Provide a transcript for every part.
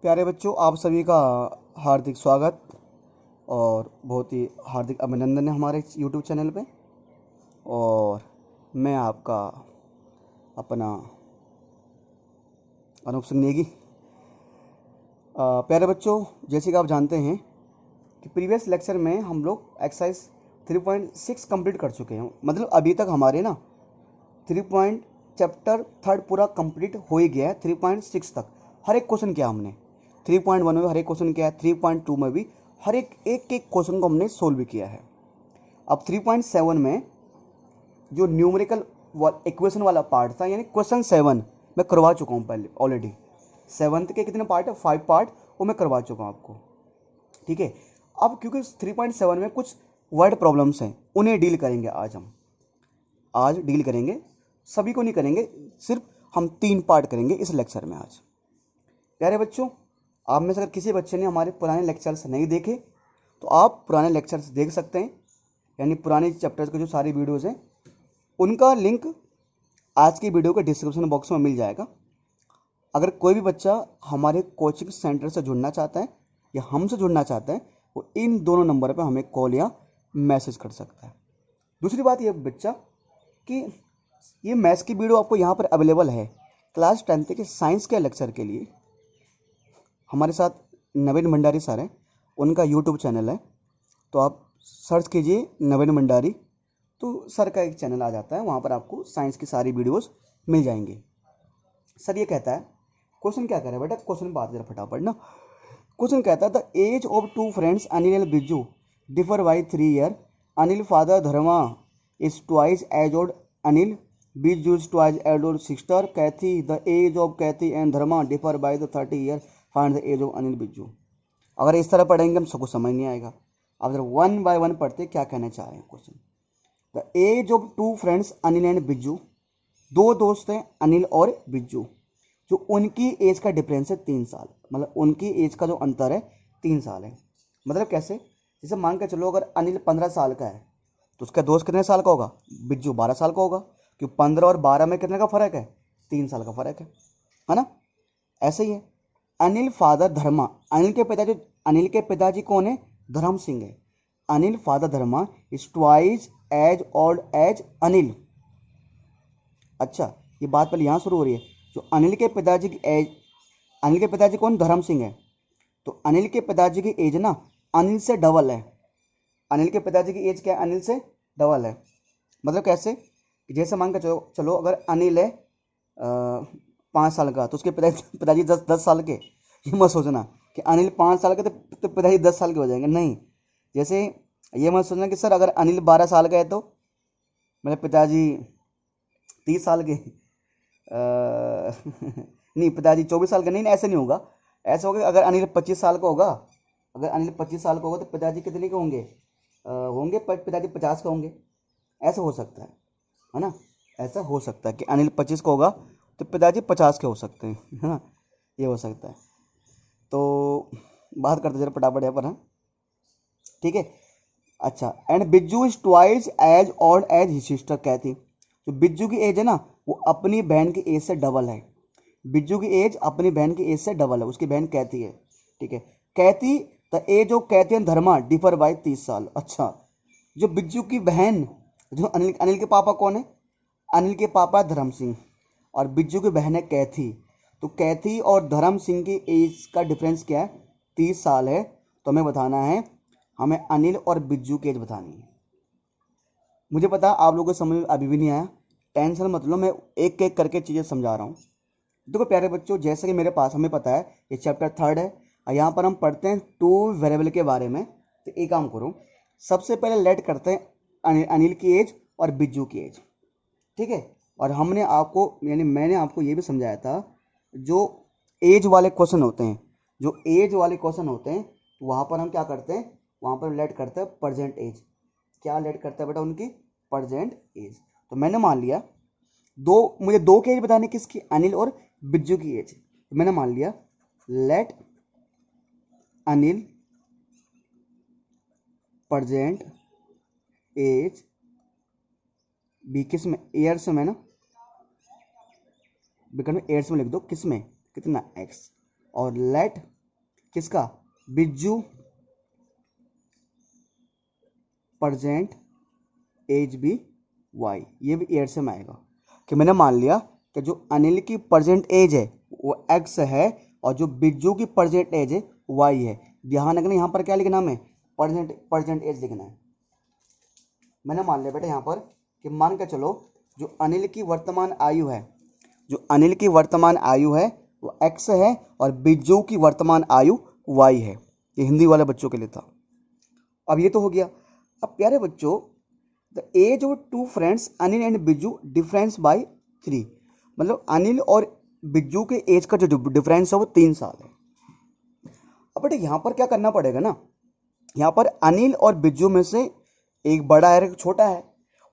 प्यारे बच्चों, आप सभी का हार्दिक स्वागत और बहुत ही हार्दिक अभिनंदन है हमारे YouTube चैनल पे। और मैं आपका अपना अनूप सिंह नेगी। प्यारे बच्चों, जैसे कि आप जानते हैं कि प्रीवियस लेक्चर में हम लोग एक्सरसाइज 3.6 कंप्लीट कर चुके हैं। मतलब अभी तक हमारे ना 3 चैप्टर थर्ड पूरा कंप्लीट हो ही गया है। 3.6 तक हर एक क्वेश्चन किया हमने। 3.1 में भी हर एक क्वेश्चन किया है, 3.2 में भी हर एक क्वेश्चन को हमने सोल्व भी किया है। अब 3.7 में जो न्यूमेरिकल इक्वेशन वाला पार्ट था, यानी क्वेश्चन 7 मैं करवा चुका हूँ पहले ऑलरेडी। सेवन्थ के कितने पार्ट है? 5 पार्ट, वो मैं करवा चुका हूँ आपको। ठीक है। अब क्योंकि 3.7 में कुछ वर्ड प्रॉब्लम्स हैं, उन्हें डील करेंगे आज डील करेंगे। सभी को नहीं करेंगे, सिर्फ हम 3 पार्ट करेंगे इस लेक्चर में आज। प्यारे बच्चों, आप में से अगर किसी बच्चे ने हमारे पुराने लेक्चर्स नहीं देखे तो आप पुराने लेक्चर्स देख सकते हैं, यानी पुराने चैप्टर्स के जो सारी वीडियोस हैं उनका लिंक आज की वीडियो के डिस्क्रिप्शन बॉक्स में मिल जाएगा। अगर कोई भी बच्चा हमारे कोचिंग सेंटर से जुड़ना चाहता है या हमसे जुड़ना चाहता है, वो इन दोनों नंबर पर हमें कॉल या मैसेज कर सकता है। दूसरी बात ये बच्चा कि ये मैथ्स की वीडियो आपको यहाँ पर अवेलेबल है क्लास 10th के साइंस के लेक्चर के लिए। हमारे साथ नवीन भंडारी सर हैं, उनका यूट्यूब चैनल है, तो आप सर्च कीजिए नवीन भंडारी, तो सर का एक चैनल आ जाता है, वहाँ पर आपको साइंस की सारी वीडियोस मिल जाएंगे। सर ये कहता है, क्वेश्चन क्या कह रहा है बेटा, क्वेश्चन बात जरा फटाफट ना। क्वेश्चन कहता है the age of two friends Anil and Biju differ by 3 year. Anil father Dharma is twice as old Anil, Biju is twice as old sister Kathy. The age of Kaithi and Dharma differ by the 30 year, find the age of Anil Biju. अगर इस तरह पढ़ेंगे हम सबको समझ नहीं आएगा। अब जरा 1 बाय 1 पढ़ते क्या कहना चाह रहे हैं question. The age of two friends Anil and Bijju, दो दोस्त हैं अनिल और बिज्जू, जो उनकी एज का डिफरेंस है 3 साल। मतलब उनकी एज का जो अंतर है 3 साल है। मतलब कैसे? जैसे मान के चलो अगर अनिल 15 साल का है तो उसका दोस्त कितने साल का होगा? बिज्जू 12 साल का होगा, क्योंकि 15 और 12 में कितने का फर्क है? 3 साल का फर्क है ना। ऐसे ही है अनिल फादर धर्मा, अनिल के पिताजी कौन है? धर्म सिंह है। Anil father Dharma is twice as old as Anil. अच्छा, ये बात पहले यहाँ शुरू हो रही है। जो अनिल के पिताजी की एज, अनिल के पिताजी कौन? धर्म सिंह है। तो अनिल के पिताजी की एज ना अनिल से डबल है। अनिल के पिताजी की एज क्या है? अनिल से डबल है। मतलब कैसे? कि जैसे मान के चलो चलो अगर अनिल है 5 साल का, तो उसके पिताजी 10 साल के। ये मत सोचना कि अनिल 5 साल के तो पिताजी 10 साल के हो जाएंगे, नहीं। जैसे ये मत सोचना कि सर अगर अनिल 12 साल का है तो मेरे पिताजी 30 साल के नहीं, पिताजी 24 साल का, नहीं ऐसे नहीं होगा। ऐसा होगा अगर अनिल 25 साल का होगा, अगर अनिल 25 साल का होगा तो पिताजी कितने के होंगे? पिताजी 50 का होंगे। ऐसा हो सकता है ना। ऐसा हो सकता है कि अनिल 25 का होगा तो पिताजी 50 के हो सकते हैं, है ना। ये हो सकता है। तो बात करते जरा फटाफट यहाँ पर, हाँ ठीक है। अच्छा, and Biju is twice as old as his sister कैथी। जो बिज्जू की एज है ना वो अपनी बहन की एज से डबल है। बिज्जू की एज अपनी बहन की एज से डबल है, उसकी बहन कैथी है। ठीक है। Kathy, the age of Kaithi and Dharma differ by 30 साल। अच्छा, जो बिज्जू की बहन, जो अनिल अनिल के पापा कौन है? अनिल के पापा धर्म सिंह, और बिज्जू की बहन है कैथी। तो कैथी और धर्म सिंह की एज का डिफरेंस क्या है? 30 साल है। तो हमें बताना है, हमें अनिल और बिज्जू की एज बतानी है। मुझे पता आप लोगों को समझ में अभी भी नहीं आया, टेंशन मत लो, मैं एक एक करके चीज़ें समझा रहा हूँ। देखो प्यारे बच्चों, जैसे कि मेरे पास, हमें पता है ये चैप्टर थर्ड है और यहाँ पर हम पढ़ते हैं टू वेरिएबल के बारे में। तो एक काम करो, सबसे पहले लेट करते हैं अनिल की एज और बिज्जू की एज। ठीक है। और हमने आपको, यानी मैंने आपको ये भी समझाया था, जो एज वाले क्वेश्चन होते हैं, जो एज वाले क्वेश्चन होते हैं, तो वहाँ पर हम क्या करते हैं? वहाँ पर लेट करते हैं प्रेजेंट एज। क्या लेट करता है बेटा? उनकी प्रेजेंट एज। तो मैंने मान लिया मुझे दो की एज बतानी, किसकी? अनिल और बिज्जू की एज। तो मैंने मान लिया let Anil present age B, किस में? ईयर्स में ना, बिकॉज में ईयर्स में लिख दो, किस में? कितना? एक्स। और लेट किसका, बिज्जू प्रेजेंट एज भी वाई, ये भी एयर से में आएगा कि मैंने मान लिया कि जो अनिल की प्रेजेंट एज है वो एक्स है और जो बिज्जू की प्रेजेंट एज है वाई है। ध्यान रखना यहाँ पर क्या लिखना है, प्रेजेंट एज लिखना है। मैंने मान लिया बेटा यहाँ पर कि मान के चलो जो अनिल की वर्तमान आयु है, जो अनिल की वर्तमान आयु है वो एक्स है और बिज्जू की वर्तमान आयु वाई है। ये हिंदी वाले बच्चों के लिए था। अब ये तो हो गया। अब प्यारे बच्चों, the age of two friends Anil and Bijju difference by 3, मतलब अनिल और बिज्जू के एज का जो डिफरेंस है वो 3 साल है। अब बेटा यहाँ पर क्या करना पड़ेगा ना, यहाँ पर अनिल और बिज्जू में से एक बड़ा है एक छोटा है,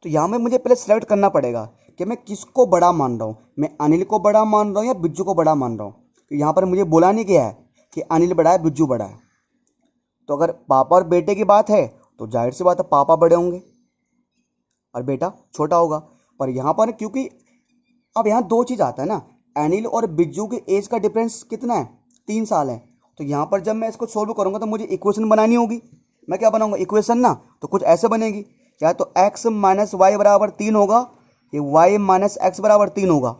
तो यहाँ में मुझे पहले सिलेक्ट करना पड़ेगा कि मैं किसको बड़ा मान रहा हूँ, मैं अनिल को बड़ा मान रहा हूँ या बिज्जू को बड़ा मान रहा हूँ। तो यहाँ पर मुझे बोला नहीं गया है कि अनिल बड़ा है बिज्जू बड़ा है। तो अगर पापा और बेटे की बात है तो जाहिर सी बात है पापा बड़े होंगे और बेटा छोटा होगा। पर यहाँ पर क्योंकि अब यहाँ 2 चीज़ आता है ना, अनिल और बिज्जू के एज का डिफरेंस कितना है, 3 साल है। तो यहाँ पर जब मैं इसको सोल्व करूँगा तो मुझे इक्वेशन बनानी होगी। मैं क्या बनाऊंगा इक्वेशन ना, तो कुछ ऐसे बनेगी, या तो x माइनस वाई बराबर 3 होगा, ये y माइनस एक्स बराबर 3 होगा।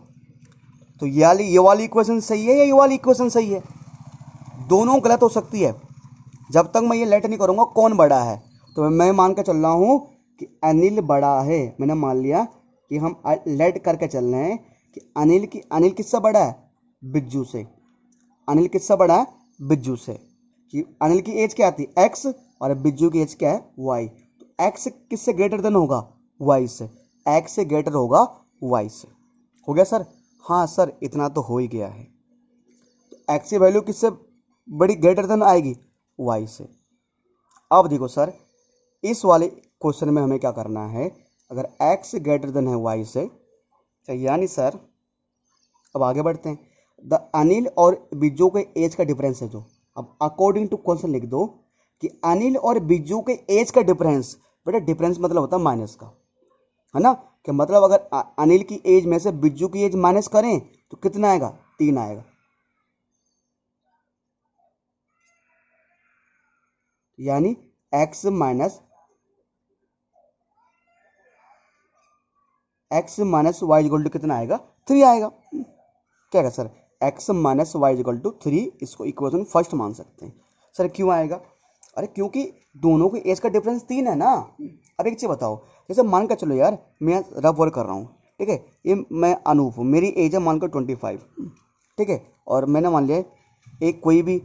तो ये वाली इक्वेशन सही है या ये वाली इक्वेशन सही है, दोनों गलत हो सकती है। जब तक मैं ये लेट नहीं करूँगा कौन बड़ा है, तो मैं मान के चल रहा हूँ कि अनिल बड़ा है। मैंने मान लिया कि हम लेट करके चल रहे हैं कि अनिल किससे बड़ा है, बिज्जू से। अनिल किससे बड़ा है, बिज्जू से। कि अनिल की एज क्या आती है, एक्स, और बिज्जू की एज क्या है, वाई। तो एक्स किससे ग्रेटर देन होगा, वाई से। एक्स से ग्रेटर होगा वाई से। हो गया सर, हाँ सर इतना तो हो ही गया है। तो एक्स की वैल्यू किससे बड़ी ग्रेटर देन आएगी, वाई से। अब देखो सर, इस वाले क्वेश्चन में हमें क्या करना है, अगर एक्स ग्रेटर देन है वाई से, यानी सर अब आगे बढ़ते हैं। द अनिल और बिज्जू के एज का डिफरेंस है जो, अब अकॉर्डिंग टू क्वेश्चन लिख दो कि अनिल और बिज्जू के एज का डिफरेंस। बेटा डिफरेंस मतलब होता है माइनस का, है ना, कि मतलब अगर अनिल की एज में से बिज्जू की एज माइनस करें तो कितना आएगा, 3 आएगा। यानी x minus y equal to कितना आएगा, 3 आएगा। क्या है sir, x minus y equal to 3, इसको इक्वेशन फर्स्ट मान सकते हैं। सर क्यों आएगा, अरे क्योंकि दोनों के एज का डिफरेंस 3 है ना। अब एक चीज़ बताओ, जैसे मान कर चलो यार मैं रफ वर्क कर रहा हूँ, ठीक है, ये मैं अनूप हूँ, मेरी एज है मान कर 25, ठीक है, और मैंने मान लिया एक कोई भी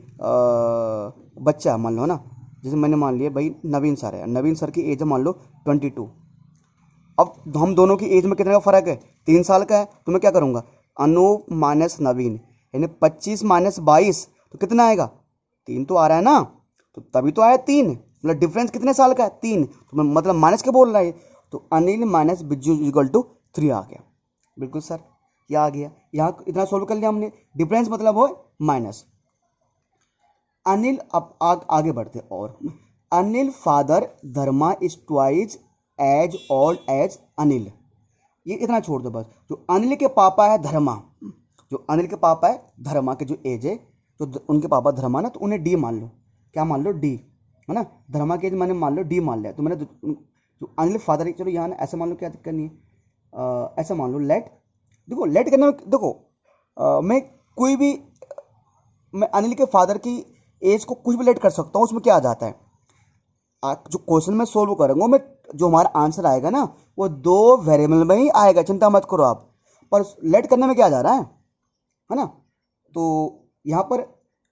बच्चा मान लो ना, जैसे मैंने मान लिया भाई नवीन सर है, नवीन सर की एज है मान लो 22। अब हम दोनों की एज में कितने का फ़र्क है, 3 साल का है। तो मैं क्या करूँगा, अनूप माइनस नवीन, यानी 25 माइनस 22 तो कितना आएगा, 3 तो आ रहा है ना, तो तभी तो आया 3, मतलब डिफरेंस कितने साल का है, 3। तो मतलब माइनस के बोल रहा है, तो अनिल माइनस बिज्जू इक्वल टू 3 आ गया। बिल्कुल सर, ये आ गया, यहाँ इतना सोल्व कर लिया हमने, डिफरेंस मतलब हो माइनस। अनिल, अब आगे बढ़ते और, Anil father Dharma is twice as old as Anil. ये इतना छोड़ दो बस। जो अनिल के पापा है धर्मा, जो अनिल के पापा है धर्मा के जो एज है, तो उनके पापा धर्मा ना, तो उन्हें डी मान लो। क्या मान लो, डी, है ना। धर्मा के एज मैंने मान लो डी मान लिया, तो मैंने जो अनिल फादर, चलो यहाँ ना ऐसा मान लो, क्या दिक्कत नहीं है, ऐसा मान लो लेट। देखो लेट करने में देखो, मैं कोई भी, मैं अनिल के फादर की एज को कुछ भी लेट कर सकता हूँ, उसमें क्या आ जाता है, जो क्वेश्चन में सोल्व करूंगा मैं, जो हमारा आंसर आएगा ना वो 2 वेरिएबल में ही आएगा, चिंता मत करो आप। पर लेट करने में क्या जा रहा है ना। तो यहाँ पर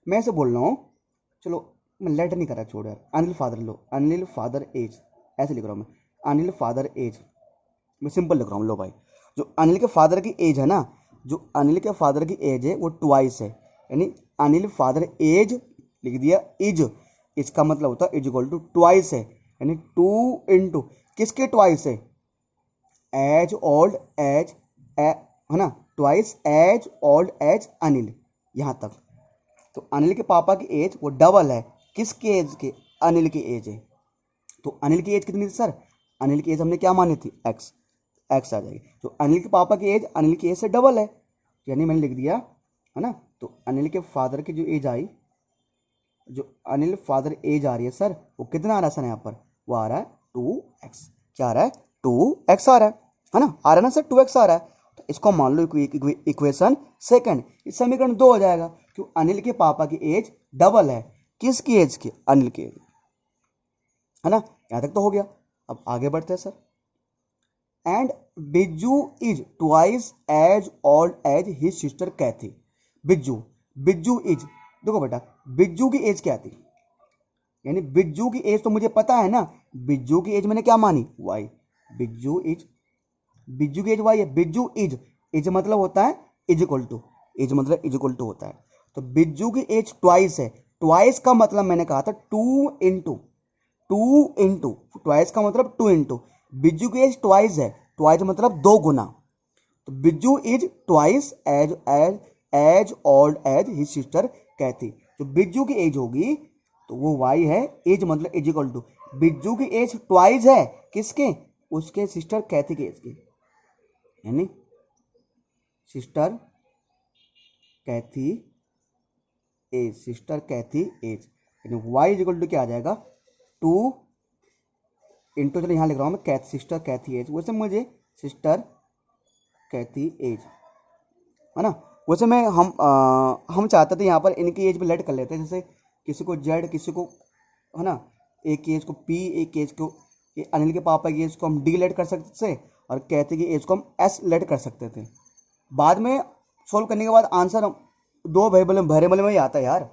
मैं ऐसे बोल रहा हूँ, चलो मैं लेट नहीं कर रहा, छोड़ यार, अनिल फादर लो, अनिल फादर एज ऐसे लिख रहा हूँ मैं, अनिल फादर एज, मैं सिंपल लिख रहा हूँ। लो भाई, जो अनिल के फादर की एज है ना, जो अनिल के फादर की एज है वो ट्वाइस है, यानी अनिल फादर एज लिख दिया इज, इसका मतलब होता है इज इक्वल टू ट्वाइस है, यानी 2 इंटू किसके ट्वाइस है, एज ओल्ड एज, है ना, twice as old as Anil, यहाँ तक। तो अनिल के पापा की एज वो डबल है किसके एज के, अनिल की एज है। तो अनिल की एज कितनी थी सर, अनिल की एज हमने क्या मानी थी, एक्स, एक्स आ जाएगी। तो अनिल के पापा की एज अनिल की एज से डबल है, यानी मैंने लिख दिया, है ना, तो अनिल के फादर की जो एज आई, जो अनिल फादर एज आ रही है सर, वो कितना आ रहा है सर यहाँ पर, वो आ रहा है 2x। क्या आ रहा है, 2x आ रहा है ना, आ रहा है ना सर, 2x आ रहा है। तो इसको मान लो इक्वेशन सेकंड, इस समीकरण 2 हो जाएगा, क्यों अनिल के पापा की एज डबल है, किसकी एज की, अनिल की एज, है ना। यहाँ तक तो हो गया। अब आगे बढ़ते हैं sir. And Biju is twice as old as his sister Cathy. Biju is, देखो बेटा बिज्जू की एज क्या थी, यानी बिज्जू की एज तो मुझे पता है ना, बिज्जू की एज मैंने क्या मानी, वाई। बिज्जू की एज वाई है। बिज्जू इज मतलब होता है इज इक्वल टू, इज मतलब इज इक्वल टू होता है। तो बिज्जू की एज ट्वाइस है, ट्वाइस का मतलब मैंने कहा था टू इंटू, ट्वाइस का मतलब 2 इंटू, बिज्जू की एज ट्वाइस है, ट्वाइस मतलब 2 गुना। तो Biju is twice as old as his sister कैथी। जो बिज्जू की एज होगी तो वो वाई है, एज मतलब इज इक्वल टू, बिज्जू की एज ट्वाइस है किसके, उसके सिस्टर कैथी की एज की, यानी सिस्टर कैथी एज, यानी वाई इज इक्वल टू क्या आ जाएगा, 2 इंटू, चलो यहाँ लिख रहा हूँ मैं सिस्टर कैथी एज, वैसे मुझे सिस्टर कैथी एज, है ना। वैसे मैं हम चाहते थे यहाँ पर इनकी एज भी लेट कर लेते हैं, जैसे किसी को जेड, किसी को, है ना, एक की एज को पी, एक की एज को, अनिल के पापा की एज को हम डी लेट कर सकते थे, और कैथी की एज को हम एस लेट कर सकते थे। बाद में सोल्व करने के बाद आंसर 2 वेरिएबल में ही आता है यार।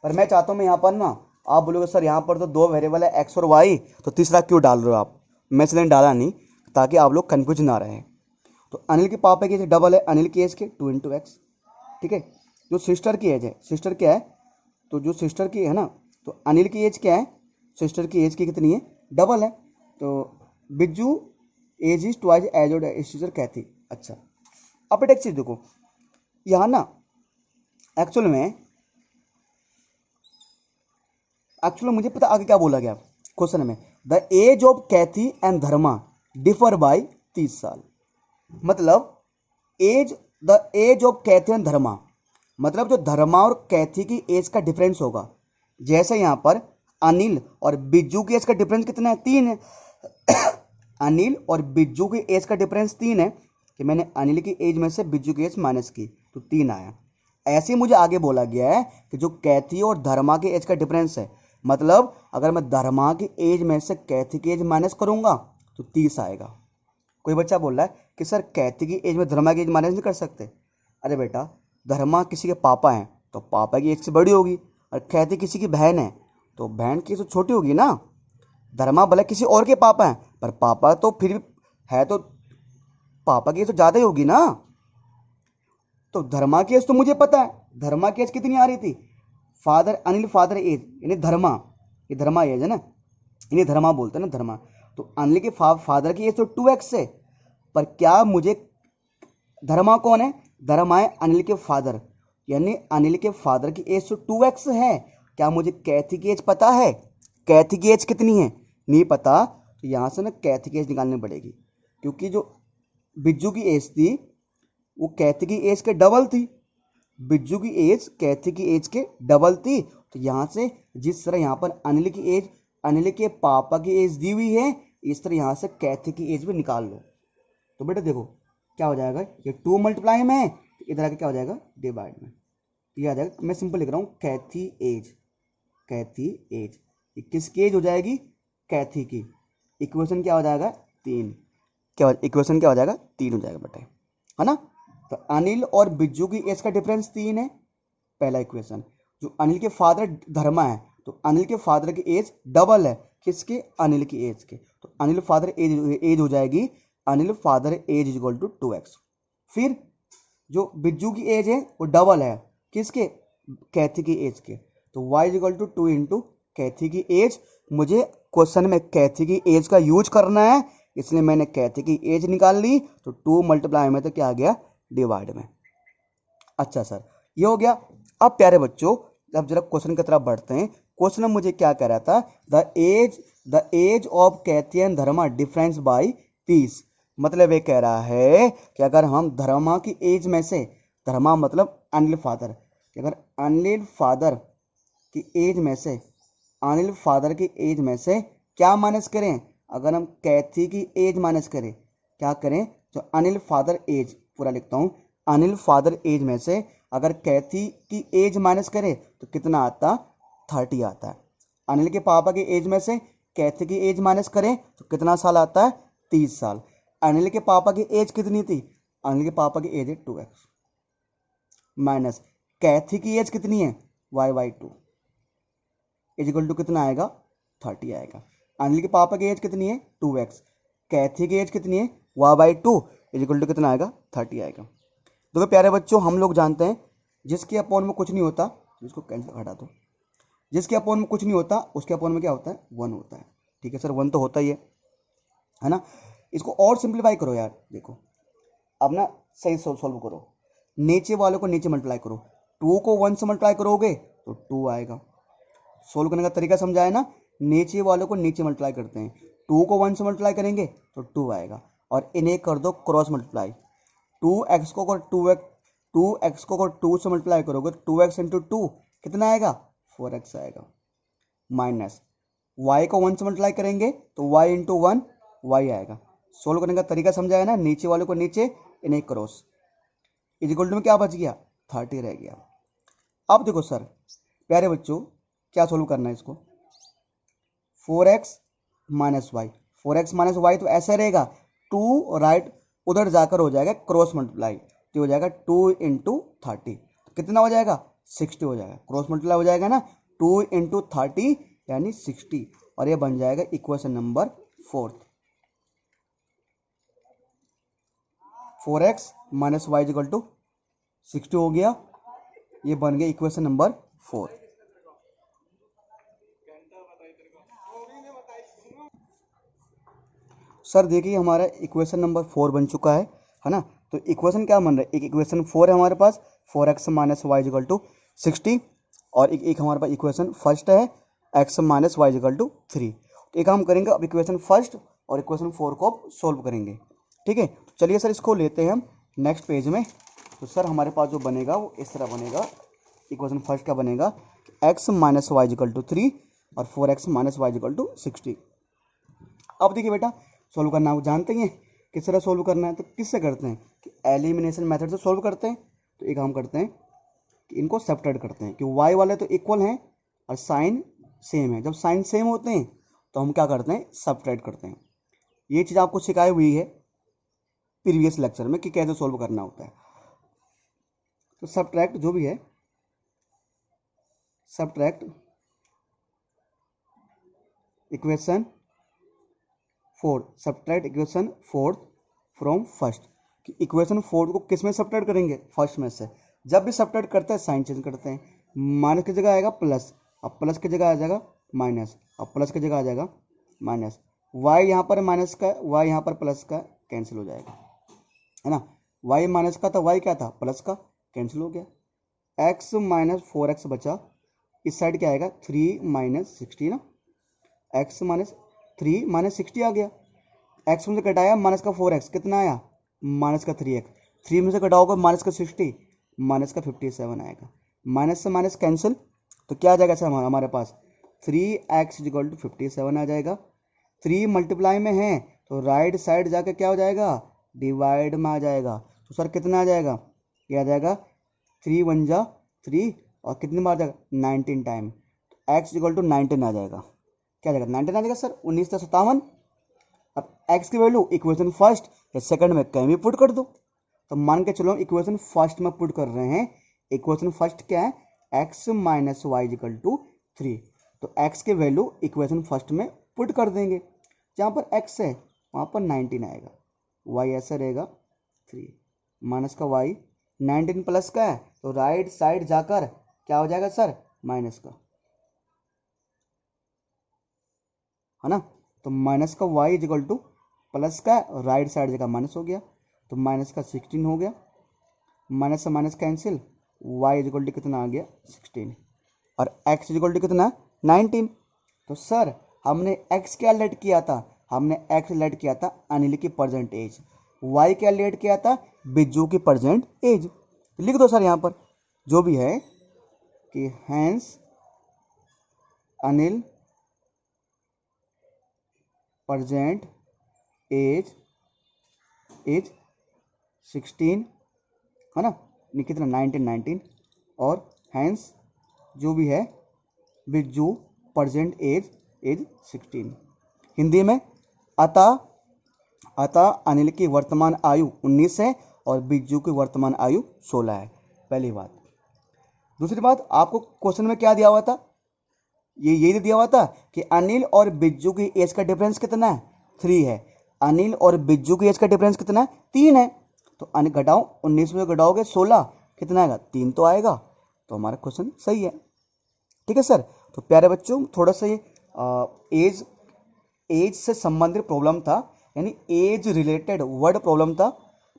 पर मैं चाहता हूँ मैं यहाँ पर ना, आप बोलोगे सर यहाँ पर तो 2 वेरिएबल है एक्स और वाई, तो तीसरा क्यों डाल रहे हो आप, मैं इसलिए डाला नहीं ताकि आप लोग कन्फ्यूज ना रहे। तो अनिल के पापा की एज डबल है अनिल की एज के, 2 इंटू एक्स, ठीक है। जो सिस्टर की एज है, सिस्टर क्या है, तो जो सिस्टर की है ना, तो अनिल की एज क्या है, सिस्टर की एज की कितनी है, डबल है। तो Biju age is twice as old as sister Cathy. अच्छा अब बेटा एक चीज देखो, यहाँ ना एक्चुअल में मुझे पता आगे क्या बोला गया क्वेश्चन में, the age of Kaithi and Dharma differ by 30 साल। मतलब the age of Kaithi and Dharma, मतलब जो धर्मा और कैथी की एज का डिफरेंस होगा। जैसे यहां पर अनिल और बिज्जू की एज का डिफरेंस कितना है, 3 है। अनिल और बिज्जू की एज का डिफरेंस 3 है, कि मैंने अनिल की एज में से बिज्जू की एज माइनस की तो 3 आया। ऐसे ही मुझे आगे बोला गया है कि जो कैथी और धर्मा की एज का डिफरेंस है, मतलब अगर मैं धर्मा की एज में से कैथी की एज माइनस करूंगा तो 30 आएगा। कोई बच्चा बोल रहा है कि सर कैथी की एज में धर्मा की एज माइनस नहीं कर सकते। अरे बेटा धर्मा किसी के पापा हैं तो पापा की एज से बड़ी होगी, और कैथी किसी की बहन है तो बहन की एज तो छोटी होगी ना। धर्मा भले किसी और के पापा हैं पर पापा तो फिर भी है, तो पापा की एज तो ज़्यादा ही होगी ना। तो धर्मा की एज तो मुझे पता है, धर्मा की एज कितनी आ रही थी, फादर अनिल फादर एज, यानी धर्मा, ये धर्मा एज है ना, इन्हें धर्मा बोलते हैं ना, धर्मा। तो अनिल के फादर की एज तो 2x है, पर क्या मुझे, धर्मा कौन है, धर्मा है अनिल के फादर, यानी अनिल के फादर की एज तो 2x है। क्या मुझे कैथी की एज पता है, कैथी की एज कितनी है, नहीं पता, तो यहाँ से ना कैथी की एज निकालनी पड़ेगी, क्योंकि जो बिज्जू की एज थी वो कैथी की एज के डबल थी, बिज्जू की एज कैथी की एज के डबल थी। तो यहाँ से जिस तरह यहाँ पर अनिल की एज, अनिल के पापा की एज दी हुई है, इस तरह यहाँ से कैथी की एज भी निकाल लो। तो बेटा देखो क्या हो जाएगा, ये 2 मल्टीप्लाई में है, तो इधर आके क्या हो जाएगा, डिवाइड में, ये आ जाएगा। मैं सिंपल लिख रहा हूँ कैथी एज, ये किसकी एज हो जाएगी, कैथी की। इक्वेशन क्या हो जाएगा, 3, इक्वेशन क्या हो जाएगा, 3 हो जाएगा बेटा, है ना। तो अनिल और बिज्जू की एज का डिफरेंस 3 है, पहला इक्वेशन। जो अनिल के फादर धर्मा है तो अनिल के फादर की एज डबल है किसके, अनिल की एज के, तो अनिल फादर एज हो जाएगी, Anil father age is equal to 2x। फिर जो बिज्जू की एज है वो डबल है किसके, कैथी की एज के, तो y is equal to 2 into Cathy की एज। मुझे क्वेश्चन में कैथी की एज का यूज करना है, इसलिए मैंने कैथी की एज निकाल ली, तो 2 मल्टीप्लाई में तो क्या आ गया, डिवाइड में। अच्छा सर ये हो गया। अब प्यारे बच्चों अब जरा क्वेश्चन की तरफ बढ़ते हैं। क्वेश्चन में मुझे क्या कह रहा था, the age of Kaithi and Dharma difference by 30। मतलब ये कह रहा है कि अगर हम धर्मा की एज में से, धर्मा मतलब अनिल फादर, कि अगर अनिल फादर की एज में से, अनिल फादर की एज में से क्या माइनस करें, अगर हम कैथी की एज माइनस करें, क्या करें, तो अनिल फादर एज, पूरा लिखता हूँ, अनिल फादर एज में से अगर कैथी की एज माइनस करें तो कितना आता, 30 आता है। अनिल के पापा की एज में से कैथी की एज माइनस करें तो कितना साल आता है, 30 साल। अनिल के पापा की एज कितनी थी, अनिल के पापा की एज है 2x, माइनस कैथी की एज कितनी है, y/2 इज इक्वल टू कितना आएगा, 30 आएगा। अनिल के पापा की एज कितनी है, 2x, कैथी की एज कितनी है, y/2 इज इक्वल टू कितना आएगा, 30 आएगा। देखो प्यारे बच्चों, हम लोग जानते हैं जिसके अपॉन में कुछ नहीं होता, इसको कैंसिल हटा दो, जिसके अपॉन में कुछ नहीं होता उसके अपॉन में क्या होता है, 1 होता है। ठीक है सर, 1 तो होता ही है ना। इसको और सिंप्लीफाई करो यार, देखो अब ना सही सोल्व करो, नीचे वालों को नीचे मल्टीप्लाई करो, 2 को 1 से मल्टीप्लाई करोगे तो 2 आएगा। सोल्व करने का तरीका समझाया ना, नीचे वालों को नीचे मल्टीप्लाई करते हैं, 2 को 1 से मल्टीप्लाई करेंगे तो 2 आएगा, और इन्हें कर दो क्रॉस मल्टीप्लाई, 2x को अगर 2x को अगर 2 से मल्टीप्लाई करोगे तो 2x इंटू 2 कितना आएगा, 4x आएगा, माइनस y को 1 से मल्टीप्लाई करेंगे तो y इंटू 1 y आएगा। सोल्व करने का तरीका समझाया ना, नीचे वालों को नीचे इन्हें क्रॉस, इज इक्वल टू में क्या बच गया, 30 रह गया। अब देखो सर प्यारे बच्चों, क्या सोल्व करना है इसको, 4x minus Y, 4x minus Y तो ऐसा रहेगा, 2 राइट उधर जाकर हो जाएगा क्रॉस मल्टीप्लाई, तो हो जाएगा 2 इंटू 30, कितना हो जाएगा, 60 हो जाएगा, क्रॉस मल्टीप्लाई हो जाएगा ना, 2 इंटू 30 यानी 60, और ये बन जाएगा equation number 4, 4x minus y equal to 60 हो गया, ये बन गया इक्वेशन नंबर 4। सर देखिए हमारा इक्वेशन नंबर 4 बन चुका है ना। तो इक्वेशन क्या बन रहा है, एक इक्वेशन 4 है हमारे पास, 4x minus y equal to 60, और एक हमारे पास इक्वेशन फर्स्ट है x minus y equal to 3। तो एक काम करेंगे, अब इक्वेशन फर्स्ट और इक्वेशन 4 को अब सोल्व करेंगे। ठीक है, चलिए सर इसको लेते हैं हम नेक्स्ट पेज में। तो सर हमारे पास जो बनेगा वो इस तरह बनेगा, इक्वेशन फर्स्ट का बनेगा x minus y equal to 3 और 4x minus y equal to 60। अब देखिए बेटा, सोल्व करना आप जानते हैं किस तरह सोल्व करना है, तो किससे करते हैं कि एलिमिनेशन मेथड से सोल्व करते हैं। तो एक काम करते हैं कि इनको सेपरेट करते हैं कि y वाले तो इक्वल हैं और साइन सेम है, जब साइन सेम होते हैं तो हम क्या करते हैं, सेपरेट करते हैं। ये चीज़ आपको सिखाई हुई है प्रीवियस लेक्चर में कि कैसे सोल्व करना होता है। तो सब्ट्रैक्ट जो भी है, subtract equation 4, subtract equation 4 from first, कि इक्वेशन 4 को किस में सब्ट्रैक्ट करेंगे, फर्स्ट में से। जब भी सब्ट्रैक्ट करते हैं साइन चेंज करते हैं, माइनस की जगह आएगा प्लस, अब प्लस की जगह आ जाएगा माइनस, अब प्लस की जगह आ जाएगा माइनस, वाई यहाँ पर माइनस का, वाई यहाँ पर प्लस का, कैंसिल हो जाएगा, है ना। वाई माइनस का था, वाई क्या था, प्लस का, कैंसिल हो गया। एक्स माइनस 4x बचा, इस साइड क्या आएगा, 3 माइनस 60 ना, एक्स माइनस 3 माइनस 60 आ गया, एक्स में से घटाया माइनस का 4x कितना आया, माइनस का 3x, 3 में से घटाओगे माइनस का 60, माइनस का 57 आएगा, माइनस से माइनस कैंसिल, तो क्या आ जाएगा सर हमारे पास 3x इक्वल टू 57 आ जाएगा। 3 मल्टीप्लाई में है तो राइट साइड जाके क्या हो जाएगा, डिवाइड में आ जाएगा, तो सर कितना आ जाएगा, ये आ जाएगा 3 1 जा 3, और कितनी बार आ जाएगा, 19 टाइम, तो x इक्वल टू 19 आ जाएगा, क्या आ जाएगा, 19 आ जाएगा सर, 1957। अब x की वैल्यू इक्वेशन फर्स्ट या सेकंड में कहीं भी पुट कर दो, तो मान के चलो इक्वेशन फर्स्ट में पुट कर रहे हैं, इक्वेशन फर्स्ट क्या है, x minus y equal to 3, तो x की वैल्यू इक्वेशन फर्स्ट में पुट कर देंगे, जहाँ पर x है वहाँ पर 19 आएगा, y ऐसा रहेगा 3 माइनस का y, 19 प्लस का है तो राइट साइड जाकर क्या हो जाएगा सर, माइनस का, है ना। तो माइनस का y is equal two plus का, राइट साइड जगह माइनस हो गया, तो माइनस का 16 हो गया, माइनस से minus cancel, y is equal to कितना आ गया 16, और x इज इक्वल टू कितना 19। तो सर हमने x क्या लेट किया था, हमने x लेट किया था अनिल की प्रेजेंट एज, y क्या लेट किया था, बिज्जू की प्रेजेंट एज। लिख दो सर यहाँ पर जो भी है कि हैंस अनिल प्रेजेंट एज 16, है ना, कितना 19 और हैंस जो भी है बिज्जू प्रेजेंट एज 16। हिंदी में अतः अनिल की वर्तमान आयु 19 है और बिज्जू की वर्तमान आयु 16 है। पहली बात। दूसरी बात, आपको क्वेश्चन में क्या दिया हुआ था, यही दिया हुआ था कि अनिल और बिज्जू की एज का डिफरेंस कितना है, 3 है। अनिल और बिज्जू की एज का डिफरेंस कितना है, 3 है। तो अनिल घटाओ, 19 में घटाओगे 16, कितना आएगा, 3 तो आएगा। तो हमारा क्वेश्चन सही है। ठीक है सर। तो प्यारे बच्चों, थोड़ा सा ये एज से संबंधित प्रॉब्लम था, यानी एज रिलेटेड वर्ड प्रॉब्लम था,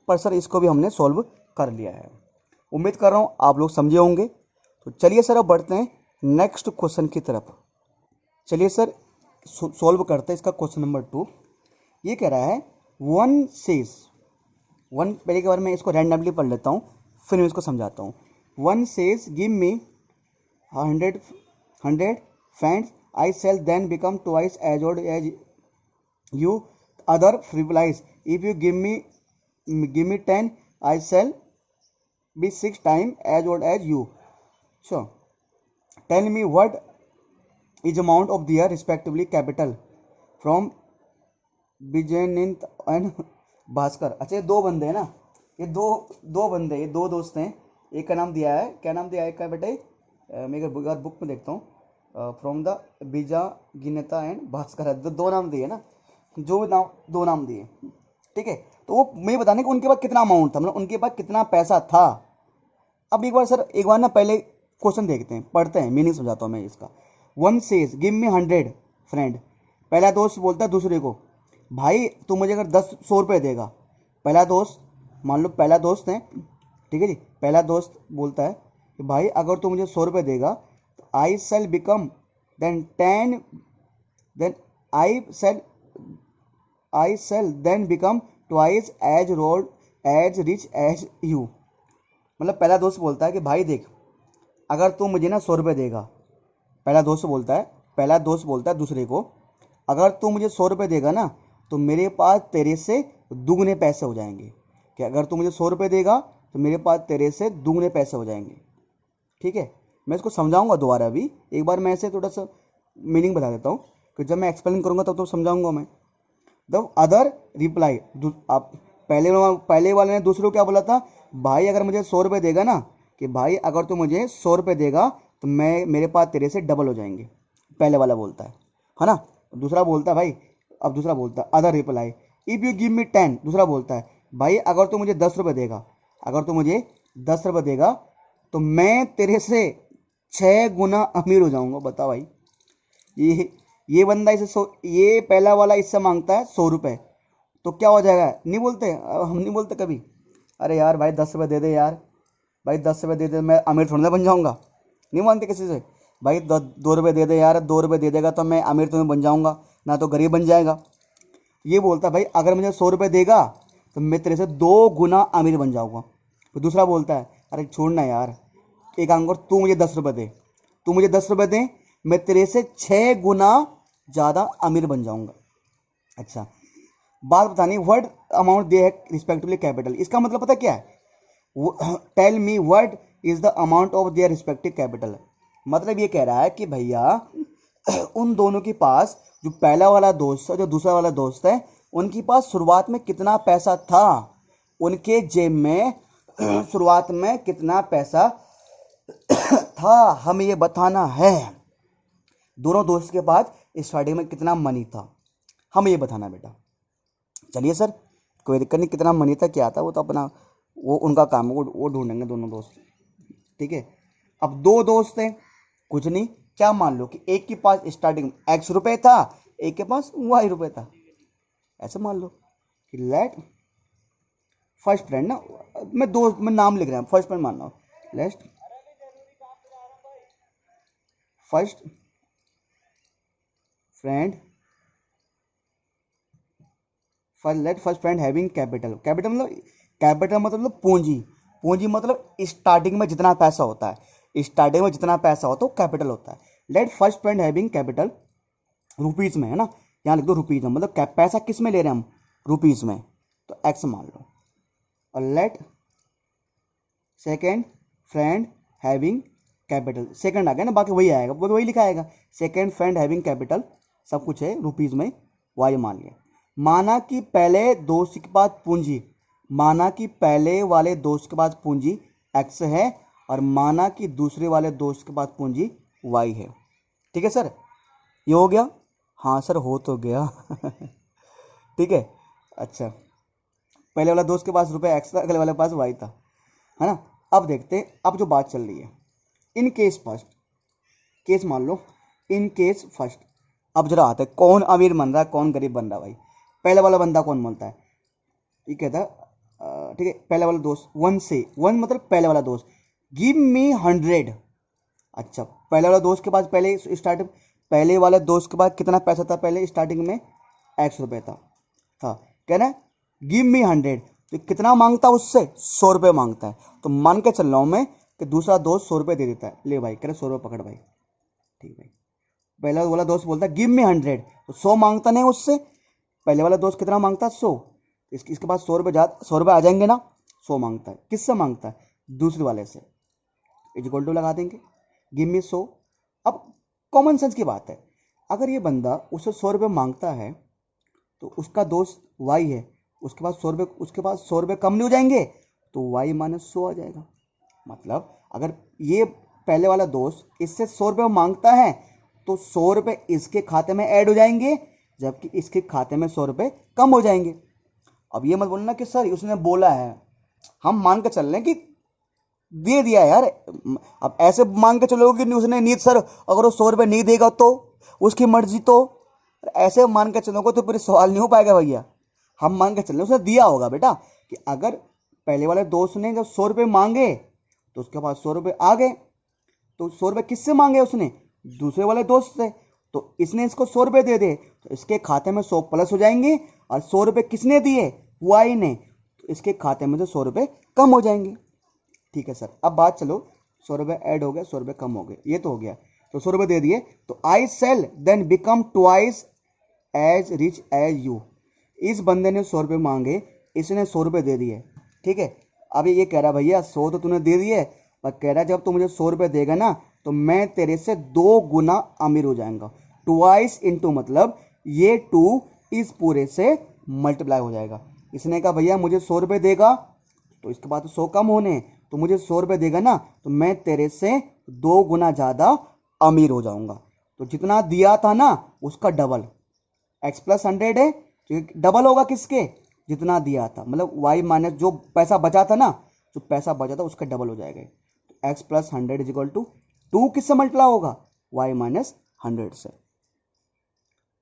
पर सर इसको भी हमने सॉल्व कर लिया है। उम्मीद कर रहा हूँ आप लोग समझे होंगे। तो चलिए सर अब बढ़ते हैं नेक्स्ट क्वेश्चन की तरफ। चलिए सर सॉल्व करते हैं इसका क्वेश्चन नंबर 2। ये कह रहा है वन सेज, वन पहले के बारे में इसको रैंडमली पढ़ लेता हूँ, फिर मैं इसको समझाता हूँ। One says give me 100 friends, I shall then become twice as old as you. Other replies, if you give me 10, I shall be 6 times as old as you. So tell me what is amount of their respectively capital from Vijayanant and Bhaskar. अच्छा, ये दो बंदे हैं ना, ये दो बंदे, ये दो दोस्त हैं। एक का नाम दिया है, क्या नाम दिया है एक का बेटे, मैं बुक में देखता हूँ, फ्रॉम द बीजा गिनेता एंड भास्कर, दो नाम दिए ना, जो नाम दो नाम दिए। ठीक है, तो वो मैं बताने कि उनके पास कितना अमाउंट था, मतलब उनके पास कितना पैसा था। अब एक बार ना पहले क्वेश्चन देखते हैं, पढ़ते हैं, मीनिंग समझाता हूँ मैं इसका। One says give me 100 friend, पहला दोस्त बोलता है दूसरे को, भाई तू मुझे अगर 100 रुपये देगा, पहला दोस्त, मान लो पहला दोस्त है, ठीक है जी, पहला दोस्त बोलता है कि भाई अगर तू मुझे 100 रुपये देगा तो I shall become then I shall then become twice as rich as you. मतलब पहला दोस्त बोलता है कि भाई देख, अगर तू मुझे ना 100 रुपये देगा, पहला दोस्त बोलता है दूसरे को, अगर तू मुझे 100 रुपये देगा ना तो मेरे पास तेरे से दुगने पैसे हो जाएंगे। कि अगर तू मुझे 100 रुपये देगा तो मेरे पास तेरे से दुगने पैसे हो जाएंगे। ठीक है, मैं इसको समझाऊंगा दोबारा भी, एक बार मैं ऐसे थोड़ा सा मीनिंग बता देता हूँ कि जब मैं एक्सप्लेन करूंगा तब तो समझाऊंगा मैं। द अदर रिप्लाई, आप पहले वाले ने दूसरे को क्या बोला था, भाई अगर मुझे 100 रुपये देगा ना, कि भाई अगर तू मुझे 100 रुपये देगा तो मेरे पास तेरे से डबल हो जाएंगे, पहले वाला बोलता है ना। दूसरा बोलता है भाई, अब दूसरा बोलता है other reply if you give me 10, दूसरा बोलता है भाई अगर तू मुझे 10 रुपये देगा, तो मैं तेरे से 6 गुना अमीर हो जाऊंगा। बता भाई, ये बंदा ये पहला वाला इससे मांगता है 100 रुपये, तो क्या हो जाएगा, नहीं बोलते, हम नहीं बोलते कभी, अरे यार भाई 10 रुपये दे दे यार, भाई 10 रुपये दे दे, मैं अमीर थोड़ा ना बन जाऊंगा, नहीं मानते किसी से, भाई 2 रुपये दे दे यार, 2 रुपये दे देगा तो मैं अमीर तुम्हें बन जाऊंगा, ना तो गरीब बन जाएगा। ये बोलता भाई अगर मुझे 100 रुपये देगा तो मैं तेरे से 2 गुना अमीर बन जाऊंगा। तो दूसरा बोलता है अरे छोड़ना यार, एक काम कर, तू मुझे 10 रुपये दे, मैं तेरे से 6 गुना ज़्यादा अमीर बन जाऊंगा। अच्छा, बात बतानी, व्हाट अमाउंट दे है रिस्पेक्टिवली कैपिटल, इसका मतलब पता क्या है, tell me what is the amount of their respective capital. मतलब ये कह रहा है कि भैया उन दोनों के पास, जो पहला वाला दोस्त है जो दूसरा वाला दोस्त है, उनके पास शुरुआत में कितना पैसा था, उनके जेब में शुरुआत में कितना पैसा था, हमें ये बताना है। दोनों दोस्त के पास स्टार्टिंग में कितना मनी था, हमें ये बताना बेटा। चलिए सर, कोई दिक्कत नहीं, कितना मनी था क्या था वो तो अपना, वो उनका काम है, वो ढूंढेंगे दोनों दोस्त। ठीक है, अब दो दोस्त हैं, कुछ नहीं, क्या मान लो कि एक के पास स्टार्टिंग में x रुपये था, एक के पास y रुपये था, ऐसे मान लो कि लेट फर्स्ट फ्रेंड ना, मैं नाम लिख रहा हूँ, फर्स्ट फ्रेंड मानना, let first friend having capital मतलब पूंजी मतलब स्टार्टिंग में जितना पैसा होता है, स्टार्टिंग में जितना पैसा होता है वो कैपिटल होता है। Let first friend having capital rupees में, है ना, यहाँ लिख दो रुपीज़ में, मतलब पैसा किस में ले रहे हैं हम, रुपीज़ में, तो एक्स मान लो। और let second friend having capital, second आ गया ना, बाकी वही आएगा, वही लिखा आएगा, सेकेंड फ्रेंड हैविंग कैपिटल, सब कुछ है रुपीज़ में, वाई मान लिया। माना कि पहले दोस्त के पास पूंजी, माना कि पहले वाले दोस्त के पास पूंजी एक्स है और माना कि दूसरे वाले दोस्त के पास पूंजी वाई है। ठीक है सर, ये हो गया? हाँ सर हो तो गया ठीक है। अच्छा, पहले वाला दोस्त के पास रुपये एक्स था, अगले वाले के पास वाई था, है ना। अब देखते हैं, अब जो बात चल रही है, इन केस फर्स्ट, केस मान लो, इन केस फर्स्ट। अब जरा आते हैं कौन अमीर बन रहा है कौन गरीब बन रहा है भाई। पहले वाला बंदा कौन बोलता है, ये कहता है ठीक है, पहले वाला दोस्त वन से, वन मतलब पहले वाला दोस्त, गिव मी 100। अच्छा, पहले वाला दोस्त के पास पहले स्टार्टिंग, पहले वाले दोस्त के पास कितना पैसा था, पहले स्टार्टिंग में एक्स रुपये था कह रहा है गिव मी 100, तो कितना मांगता है उससे, 100 रुपये मांगता है। तो मान के चल रहा हूँ मैं कि दूसरा दोस्त 100 रुपये दे देता है, ले भाई, कह रहे 100 रुपये पकड़ भाई, ठीक भाई। पहला वाला दोस्त बोलता है गिव मी 100, तो 100 मांगता नहीं उससे, पहले वाला दोस्त कितना मांगता है 100, इसके पास 100 रुपये 100 रुपये आ जाएंगे ना, 100 मांगता है, किससे मांगता है, दूसरे वाले से, इक्वल टू लगा देंगे, गिव मी 100। अब कॉमन सेंस की बात है, अगर ये बंदा उससे 100 रुपये मांगता है तो उसका दोस्त वाई है, उसके पास 100 रुपये, उसके पास 100 रुपये कम नहीं हो जाएंगे, तो वाई माइनस 100 आ जाएगा। मतलब अगर ये पहले वाला दोस्त इससे 100 रुपये मांगता है तो 100 रुपये इसके खाते में ऐड हो जाएंगे, जबकि इसके खाते में 100 रुपये कम हो जाएंगे। अब ये मत बोलना कि सर उसने बोला है, हम मान के चल रहे हैं कि दे दिया यार। अब ऐसे मान के चलोगे कि उसने नहीं, सर अगर वो 100 रुपये नहीं देगा तो उसकी मर्जी, तो ऐसे मान के चलोगे तो फिर सवाल नहीं हो पाएगा भैया। हम मान के चल रहे हैं उसने दिया होगा बेटा, कि अगर पहले वाले दोस्त ने जब 100 रुपये मांगे तो उसके पास 100 रुपये आ गए, तो 100 रुपये किससे मांगे उसने, दूसरे वाले दोस्त से, तो इसने इसको 100 रुपये दे दे तो इसके खाते में 100 प्लस हो जाएंगे, और 100 रुपये किसने दिए, वाई ने, तो इसके खाते में से 100 रुपये कम हो जाएंगे। ठीक है सर, अब बात चलो, 100 रुपये ऐड हो गए, 100 रुपये कम हो गए, ये तो हो गया, तो 100 रुपये दे दिए, तो I shall then become twice as rich as you. इस बंदे ने 100 रुपये मांगे, इसने 100 रुपये दे दिए, ठीक है। अभी ये कह रहा भैया 100 तो तूने दे दिए, पर कह रहा जब तू मुझे 100 रुपये देगा ना तो मैं तेरे से 2 गुना अमीर हो जाएगा। ट्वाइस इंटू मतलब ये 2 इस पूरे से मल्टीप्लाई हो जाएगा। इसने कहा भैया मुझे 100 रुपये देगा, तो इसके बाद तो 100 कम होने, तो मुझे 100 रुपये देगा ना तो मैं तेरे से 2 गुना ज़्यादा अमीर हो जाऊंगा। तो जितना दिया था ना उसका डबल, एक्स प्लस 100 है तो डबल होगा किसके, जितना दिया था, मतलब वाई माइनस जो पैसा बचा था ना, जो पैसा बचा था उसका डबल हो जाएगा। तो x plus 100 is equal to 2 किससे मल्टीप्लाई होगा, वाई माइनस 100 से।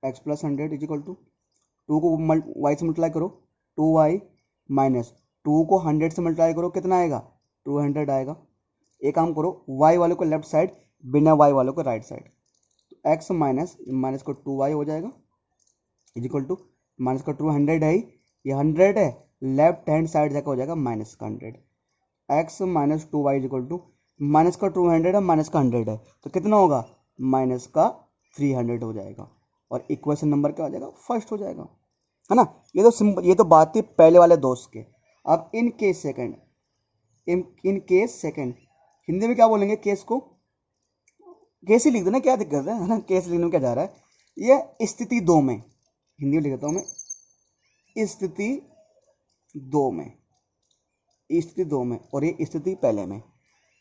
X plus 100 is equal to 2 को वाई से मल्टीप्लाई करो, 2y माइनस 2 को 100 से मल्टीप्लाई करो, कितना आएगा, 200 आएगा। एक काम करो, y वाले को लेफ्ट साइड, बिना y वाले को राइट साइड, तो x माइनस माइनस को 2y हो जाएगा इज इक्वल टू, माइनस का 200 है, ये 100 है, लेफ्ट हैंड साइड जाकर हो जाएगा माइनस का 100, x minus 2y is equal to, minus का 200 है, माइनस का 100 है, तो कितना होगा, माइनस का 300 हो जाएगा, और इक्वेशन नंबर क्या हो जाएगा, फर्स्ट हो जाएगा, है ना। ये तो सिंपल, ये तो बात थी पहले वाले दोस्त के। अब in case second, in case second, Hindi में क्या बोलेंगे केस को, केस ही लिख देना, क्या दिक्कत है ना, केस लिखने में क्या जा रहा है। ये स्थिति 2 में, हिंदी में लिखता हूँ मैं, स्थिति 2 में, स्थिति 2 में, और ये स्थिति पहले में।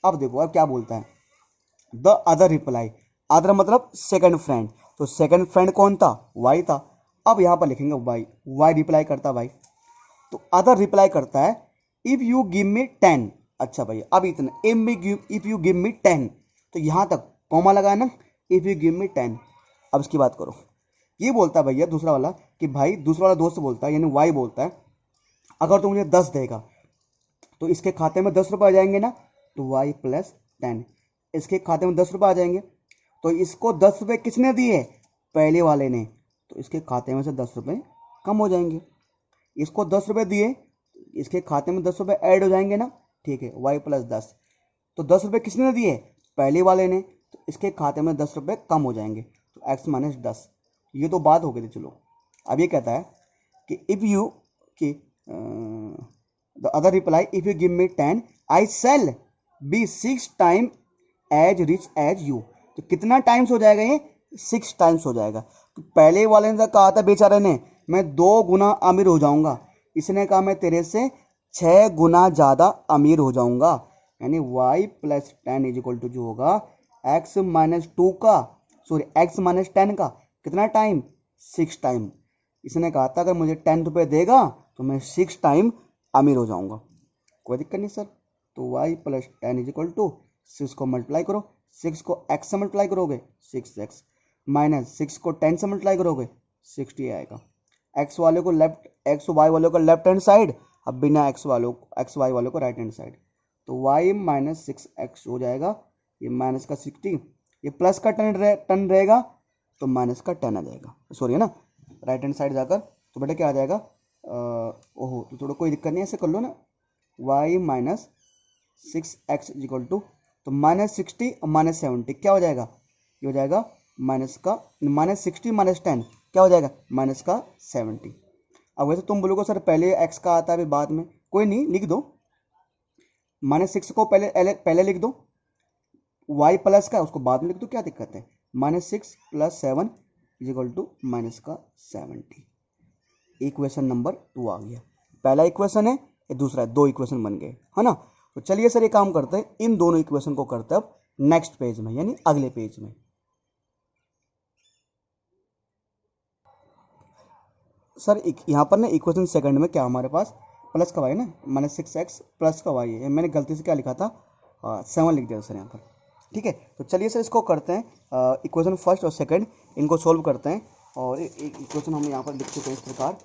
अब देखो अब क्या बोलता है, द अदर रिप्लाई, अदर मतलब सेकंड फ्रेंड, तो सेकंड फ्रेंड कौन था, वाई था। अब यहाँ पर लिखेंगे वाई, वाई रिप्लाई करता भाई, तो अदर रिप्लाई करता है इफ़ यू गिव मी 10। अच्छा भाई अब इतना, इफ़ यू गिव मी 10, तो यहाँ तक कॉमा लगाना, इफ़ यू गिव मी 10। अब इसकी बात करो, ये बोलता है भैया दूसरा वाला कि भाई, दूसरा वाला दोस्त बोलता है, यानी वाई बोलता है अगर तू मुझे 10 देगा तो इसके खाते में 10 रुपये आ जाएंगे ना, तो वाई प्लस 10, इसके खाते में 10 रुपये आ जाएंगे, तो इसको 10 रुपये किसने दिए, पहले वाले ने, तो इसके खाते में से 10 रुपये कम हो जाएंगे। इसको 10 रुपये दिए, इसके खाते में 10 रुपये ऐड हो जाएंगे ना, ठीक है, वाई प्लस 10, तो 10 रुपये किसने दिए, पहले वाले ने, तो इसके खाते में 10 रुपये कम हो जाएंगे, तो x माइनस 10। ये तो बात हो गई थी। चलो अब ये कहता है कि इफ़ यू कि the other reply if you give me 10 I shall be 6 time as rich as you. तो कितना टाइम्स हो जाएगा ये? 6 टाइम्स हो जाएगा। तो पहले वाले ने कहा था बेचारे ने मैं 2 गुना अमीर हो जाऊंगा, इसने कहा मैं तेरे से 6 गुना ज़्यादा अमीर हो जाऊंगा, यानी y plus 10 is equal to जो होगा x माइनस 2 का, सॉरी x माइनस 10 का कितना टाइम? 6 टाइम। इसने कहा था अगर मुझे 10 रुपये देगा तो मैं 6 टाइम अमीर हो जाऊंगा। कोई दिक्कत नहीं सर। तो y plus 10 is equal to 6 को मल्टीप्लाई करो, 6 को x से मल्टीप्लाई करोगे 6x, माइनस 6 को 10 से मल्टीप्लाई करोगे 60 आएगा। x वाले को लेफ्ट, x y वाले को लेफ्ट हैंड साइड, अब बिना x y वालों को राइट हैंड साइड, तो y माइनस 6x हो जाएगा, ये माइनस का 60, ये प्लस का 10 रहेगा तो माइनस का 10 आ जाएगा, सॉरी है ना, राइट हैंड साइड जाकर तो बेटा क्या आ जाएगा, ओहो तो थोड़ा कोई दिक्कत नहीं है, ऐसे कर लो ना, y minus 6x is equal to, तो माइनस 60 और माइनस 70 क्या हो जाएगा? ये हो जाएगा माइनस का माइनस 60 माइनस 10 क्या हो जाएगा? माइनस का 70। अब वैसे तुम बोलोगे सर पहले x का आता है अभी बाद में, कोई नहीं लिख दो, माइनस 6 को पहले लिख दो, y प्लस का उसको बाद में लिख दो, क्या दिक्कत है? Minus 6 plus 7 is equal to minus का 70। इक्वेशन नंबर 2 आ गया। पहला इक्वेशन है, ये दूसरा है, 2 इक्वेशन बन गए, है ना। तो चलिए सर ये काम करते हैं, इन दोनों इक्वेशन को करते हैं अब नेक्स्ट पेज में, यानी अगले पेज में। सर यहाँ पर ना इक्वेशन सेकंड में क्या हमारे पास प्लस का वाई ना, माइनस 6x प्लस का वाई है, मैंने गलती से क्या लिखा था 7 लिख दिया सर यहाँ पर। ठीक है, तो चलिए सर इसको करते हैं, इक्वेशन फर्स्ट और सेकंड इनको सोल्व करते हैं, और एक इक्वेशन हम यहाँ पर लिख चुके हैं इस प्रकार।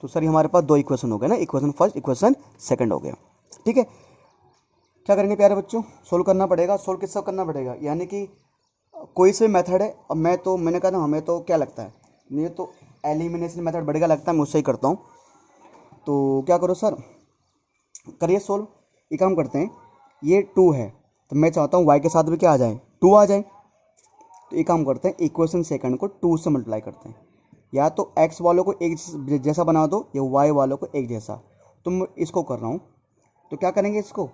तो सर हमारे पास 2 इक्वेशन हो गए ना, इक्वेशन फर्स्ट इक्वेशन सेकंड हो गया। ठीक है, क्या करेंगे प्यारे बच्चों? सोल्व करना पड़ेगा। सोल्व किससे करना पड़ेगा? यानी कि कोई से मेथड है, अब मैंने कहा था हमें तो क्या लगता है, ये तो एलिमिनेशन मेथड बढ़िया लगता है, मैं उससे ही करता हूँ। तो क्या करो सर, करिए सोल्व। ये काम करते हैं, ये 2 है तो मैं चाहता हूँ y के साथ भी क्या आ जाए, 2 आ जाए। तो ये काम करते हैं, इक्वेशन सेकंड को 2 से मल्टीप्लाई करते हैं, या तो x वालों को एक जैसा बना दो या y वालों को एक जैसा। तो मैं इसको कर रहा हूँ, तो क्या करेंगे, इसको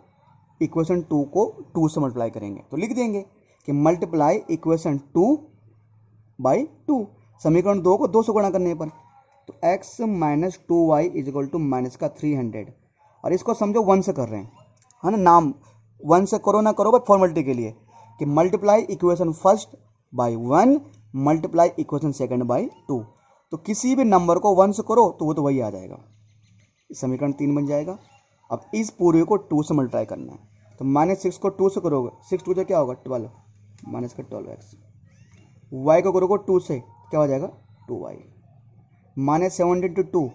इक्वेशन 2 को 2 से मल्टीप्लाई करेंगे, तो लिख देंगे कि मल्टीप्लाई इक्वेशन 2 बाई 2, समीकरण 2 को 2 से गुणा करने पर, तो x minus 2y is equal to minus का 300, और इसको समझो 1 से कर रहे हैं, है ना, नाम 1 से करो ना करो बट फॉर्मेलिटी के लिए, कि multiply equation first by 1 multiply equation second by 2, तो किसी भी नंबर को 1 से करो तो वो तो वही आ जाएगा, समीकरण 3 बन जाएगा। अब इस पूरे को 2 से मल्टीप्लाई करना है, तो माइनस 6 को 2 से करोगे, 6 2 से क्या होगा 12, माइनस का 12x, y को करोगे 2 से क्या हो जाएगा 2y, माइनस 70 इंटू 2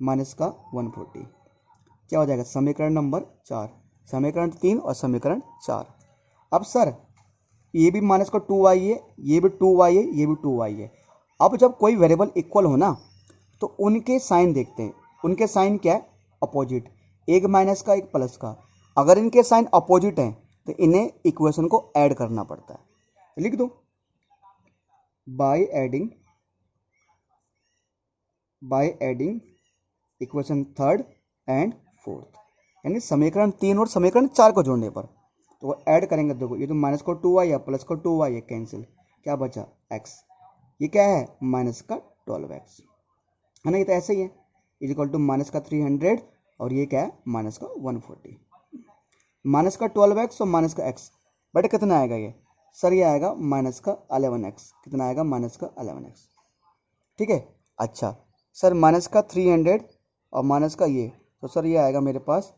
माइनस का 140, क्या हो जाएगा समीकरण नंबर 4, समीकरण 3 और समीकरण 4। अब सर ये भी माइनस का 2y है, ये भी 2y है, ये भी 2y है। अब जब कोई वेरिएबल इक्वल हो ना तो उनके साइन देखते हैं, उनके साइन क्या है, अपोजिट, एक माइनस का एक प्लस का। अगर इनके साइन अपोजिट हैं तो इन्हें इक्वेशन को ऐड करना पड़ता है, लिख दो bye adding equation third and fourth, यानी समीकरण 3 और समीकरण 4 को जोड़ने पर, तो वो ऐड करेंगे। देखो ये तो माइनस को 2y है, प्लस को 2y है, कैंसिल, क्या बचा x, ये क्या है माइनस का 12x, है ना, ये तो ऐसे ही है, इज इक्वल टू माइनस का 300, और ये क्या है माइनस का 140, माइनस का 12x और माइनस का x, बेटा कितना आएगा ये, सर ये आएगा माइनस का 11x, कितना आएगा माइनस का 11x। ठीक है, अच्छा सर माइनस का 300 और माइनस का ये, तो सर ये आएगा मेरे पास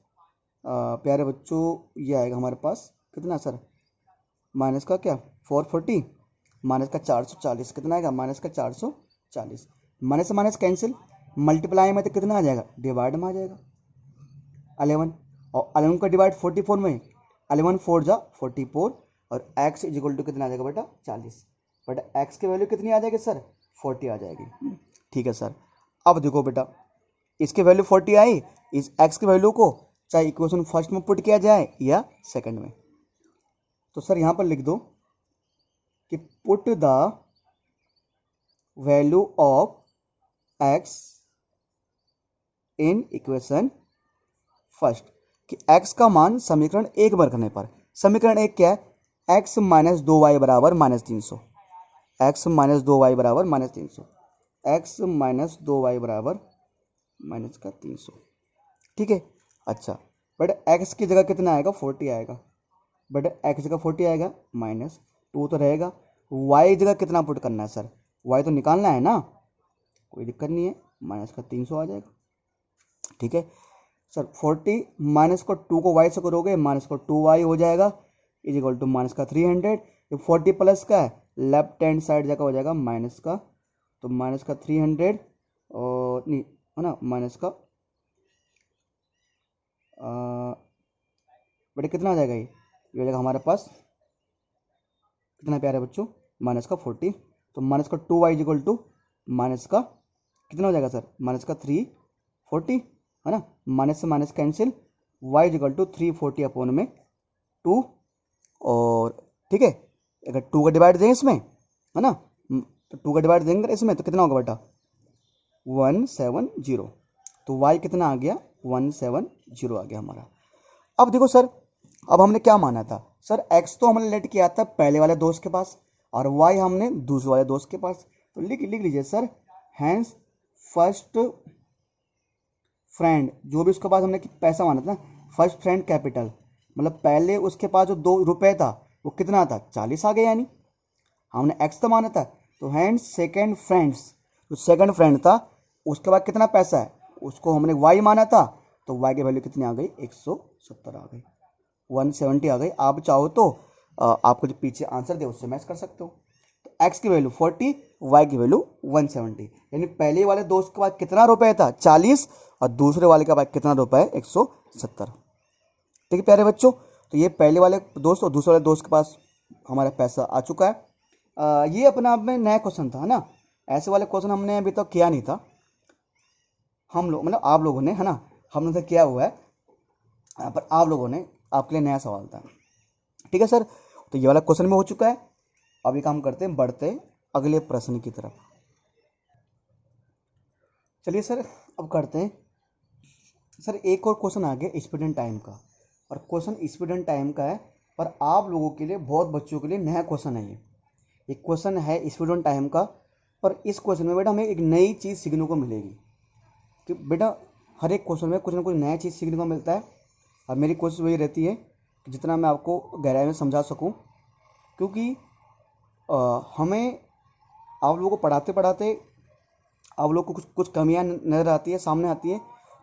प्यारे बच्चों, ये आएगा हमारे पास कितना सर, माइनस का क्या 440, माइनस का 440, कितना आएगा माइनस का 440, माइनस से माइनस कैंसिल, मल्टीप्लाई में तो कितना आ जाएगा, डिवाइड में आ जाएगा 11, और 11 का डिवाइड 44 में, 11 4 जा 44, और x इज इक्वल टू कितना आ जाएगा बेटा 40, बेटा x की वैल्यू कितनी आ जाएगी सर 40 आ जाएगी। ठीक है सर, अब देखो बेटा इसकी वैल्यू 40 आई, इस x की वैल्यू को चाहे इक्वेशन फर्स्ट में पुट किया जाए या सेकंड में, तो सर यहाँ पर लिख दो कि put the value of x in equation first, कि x का मान समीकरण एक में रखने पर, समीकरण एक क्या है, x माइनस 2y बराबर -300, x माइनस 2y बराबर -300, x माइनस 2y बराबर -300, ठीक है। अच्छा बट x की जगह कितना आएगा, 40 आएगा, बट x जगह 40 आएगा, -2 तो रहेगा। y जगह कितना पुट करना है सर, y तो निकालना है ना, कोई दिक्कत नहीं है, -300 आ जाएगा, ठीक है सर। 40 माइनस को 2 को y से करोगे, माइनस को 2y हो जाएगा, इज इक्वल टू -300। ये 40 प्लस का है, लेफ्ट हैंड साइड जगह हो जाएगा माइनस का, तो -300 और नहीं है ना, माइनस का बेटे कितना आ जाएगा, ये हो जाएगा हमारे पास कितना प्यारे बच्चों, -40, तो माइनस का 2y is equal to minus का कितना हो जाएगा सर, -340 है ना, माइनस से minus cancel, y is equal to 340 upon में 2, और ठीक है अगर 2 का डिवाइड दें इसमें है ना, तो 2 का डिवाइड देंगे इसमें तो कितना होगा बेटा 170, तो y कितना आ गया 170 आ गया हमारा। अब देखो सर, अब हमने क्या माना था सर, x तो हमने लेट किया था पहले वाले दोस्त के पास और y हमने दूसरे वाले दोस्त के पास, तो लिख लीजिए सर, हैंस फर्स्ट फ्रेंड, जो भी उसके पास हमने पैसा माना था, फर्स्ट फ्रेंड कैपिटल, मतलब पहले उसके पास जो 2 रुपए था वो कितना था 40 आ गया, यानी हमने x तो माना था, तो हैंड सेकेंड फ्रेंड्स, जो सेकेंड फ्रेंड था उसके बाद कितना पैसा है उसको हमने y माना था, तो y की वैल्यू कितनी आ गई 170 आ गई, 170 आ गई। आप चाहो तो आपको जो पीछे आंसर दे उससे मैच कर सकते हो, तो x की वैल्यू 40, y की वैल्यू 170, यानी पहले वाले दोस्त के पास कितना रुपए था 40 और दूसरे वाले के पास कितना रुपए है 170, ठीक है प्यारे बच्चों। तो ये पहले वाले दोस्त और दूसरे वाले दोस्त के पास हमारा पैसा आ चुका है। ये अपने आप में नया क्वेश्चन था, है ना, ऐसे वाले क्वेश्चन हमने अभी तक किया नहीं था, हम लोग मतलब आप लोगों ने, है ना, हमने तो किया हुआ है, पर आप लोगों ने, आपके लिए नया सवाल था, ठीक है सर। तो ये वाला क्वेश्चन में हो चुका है। अभी काम करते हैं, बढ़ते अगले प्रश्न की तरफ। चलिए सर अब करते हैं सर, एक और क्वेश्चन आ गया स्पीड एंड टाइम का, और क्वेश्चन स्पीड एंड टाइम का है, पर आप लोगों के लिए, बहुत बच्चों के लिए नया क्वेश्चन है ये क्वेश्चन है स्पीड एंड टाइम का। पर इस क्वेश्चन में बेटा हमें एक नई चीज़ सीखने को मिलेगी, कि बेटा हर एक क्वेश्चन में कुछ ना कुछ नया चीज़ सीखने को मिलता है, और मेरी कोशिश वही रहती है कि जितना मैं आपको गहराई में समझा सकूं, क्योंकि हमें आप लोगों को पढ़ाते पढ़ाते आप लोग को कुछ कुछ कमियां नज़र आती है, सामने आती है,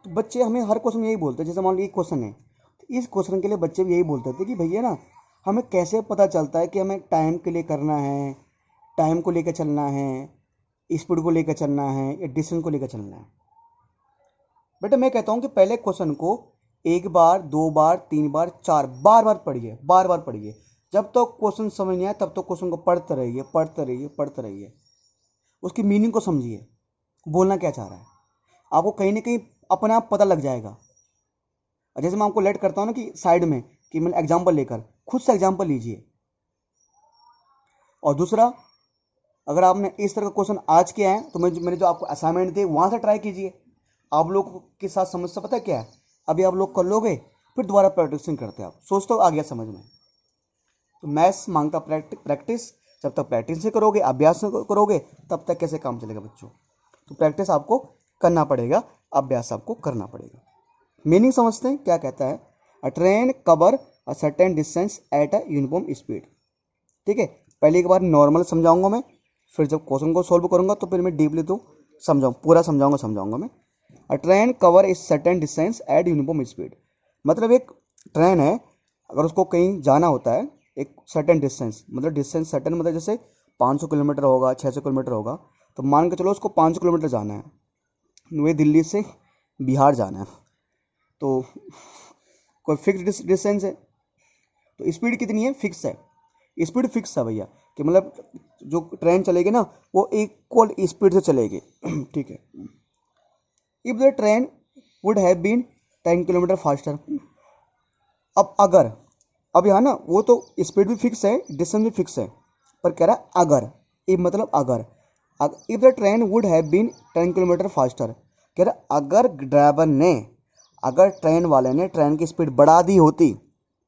तो बच्चे हमें हर क्वेश्चन में यही बोलते हैं। जैसे मान लो एक क्वेश्चन है, तो इस क्वेश्चन के लिए बच्चे भी यही बोलते थे कि भैया ना, हमें कैसे पता चलता है कि हमें टाइम के लिए करना है, टाइम को लेकर चलना है, स्पीड को लेकर चलना है, या डिस्टेंस को लेकर चलना है। बेटा मैं कहता हूँ कि पहले क्वेश्चन को एक बार, 2 बार, 3 बार, 4 बार पढ़िए, बार पढ़िए, जब तक तो क्वेश्चन समझ नहीं आए तब तक तो क्वेश्चन को पढ़ते रहिए, पढ़ते रहिए, पढ़ते रहिए, उसकी मीनिंग को समझिए, बोलना क्या चाह रहा है, आपको कहीं ना कहीं अपने आप पता लग जाएगा। जैसे मैं आपको लेट करता हूँ ना कि साइड में, कि मैंने एग्जाम्पल लेकर, खुद से एग्जाम्पल लीजिए। और दूसरा, अगर आपने इस तरह का क्वेश्चन आज किया है तो मैंने जो आपको असाइनमेंट दी वहाँ से ट्राई कीजिए। आप लोग के साथ समस्या पता क्या है, अभी आप लोग कर लोगे, फिर दोबारा प्रैक्टिस करते हैं, आप सोचते हो आ गया समझ में। तो मैथ्स मांगता प्रैक्टिस, जब तक प्रैक्टिस नहीं करोगे, अभ्यास नहीं करोगे, तब तक कैसे काम चलेगा बच्चों। तो प्रैक्टिस आपको करना पड़ेगा, अभ्यास आपको करना पड़ेगा। मीनिंग समझते हैं क्या कहता है, अ train cover a certain distance at a uniform speed, ठीक है। पहली एक बार नॉर्मल समझाऊंगा मैं, फिर जब क्वेश्चन को सॉल्व करूंगा तो फिर मैं डीपली तो पूरा समझाऊंगा मैं। अ train cover is certain distance eight uniform speed, मतलब एक ट्रेन है, अगर उसको कहीं जाना होता है एक सर्टेन डिस्टेंस, मतलब डिस्टेंस सर्टेन मतलब जैसे 500 किलोमीटर होगा, 600 किलोमीटर होगा, तो मान के चलो उसको 500 किलोमीटर जाना है, वही दिल्ली से बिहार जाना है, तो कोई फिक्स डिस्टेंस है, तो स्पीड कितनी है, फिक्स है, स्पीड फिक्स है भैया, कि मतलब जो ट्रेन चलेगी ना वो इक्वल स्पीड से चलेगी, ठीक है। If the train would have been 10 kilometre faster, अब अगर अब यहाँ ना वो तो स्पीड भी फिक्स है, डिस्टेंस भी फिक्स है, पर कह रहा है अगर, इफ मतलब अगर, if the train would have been 10 kilometre faster, कह रहा अगर ड्राइवर ने, अगर ट्रेन वाले ने ट्रेन की स्पीड बढ़ा दी होती,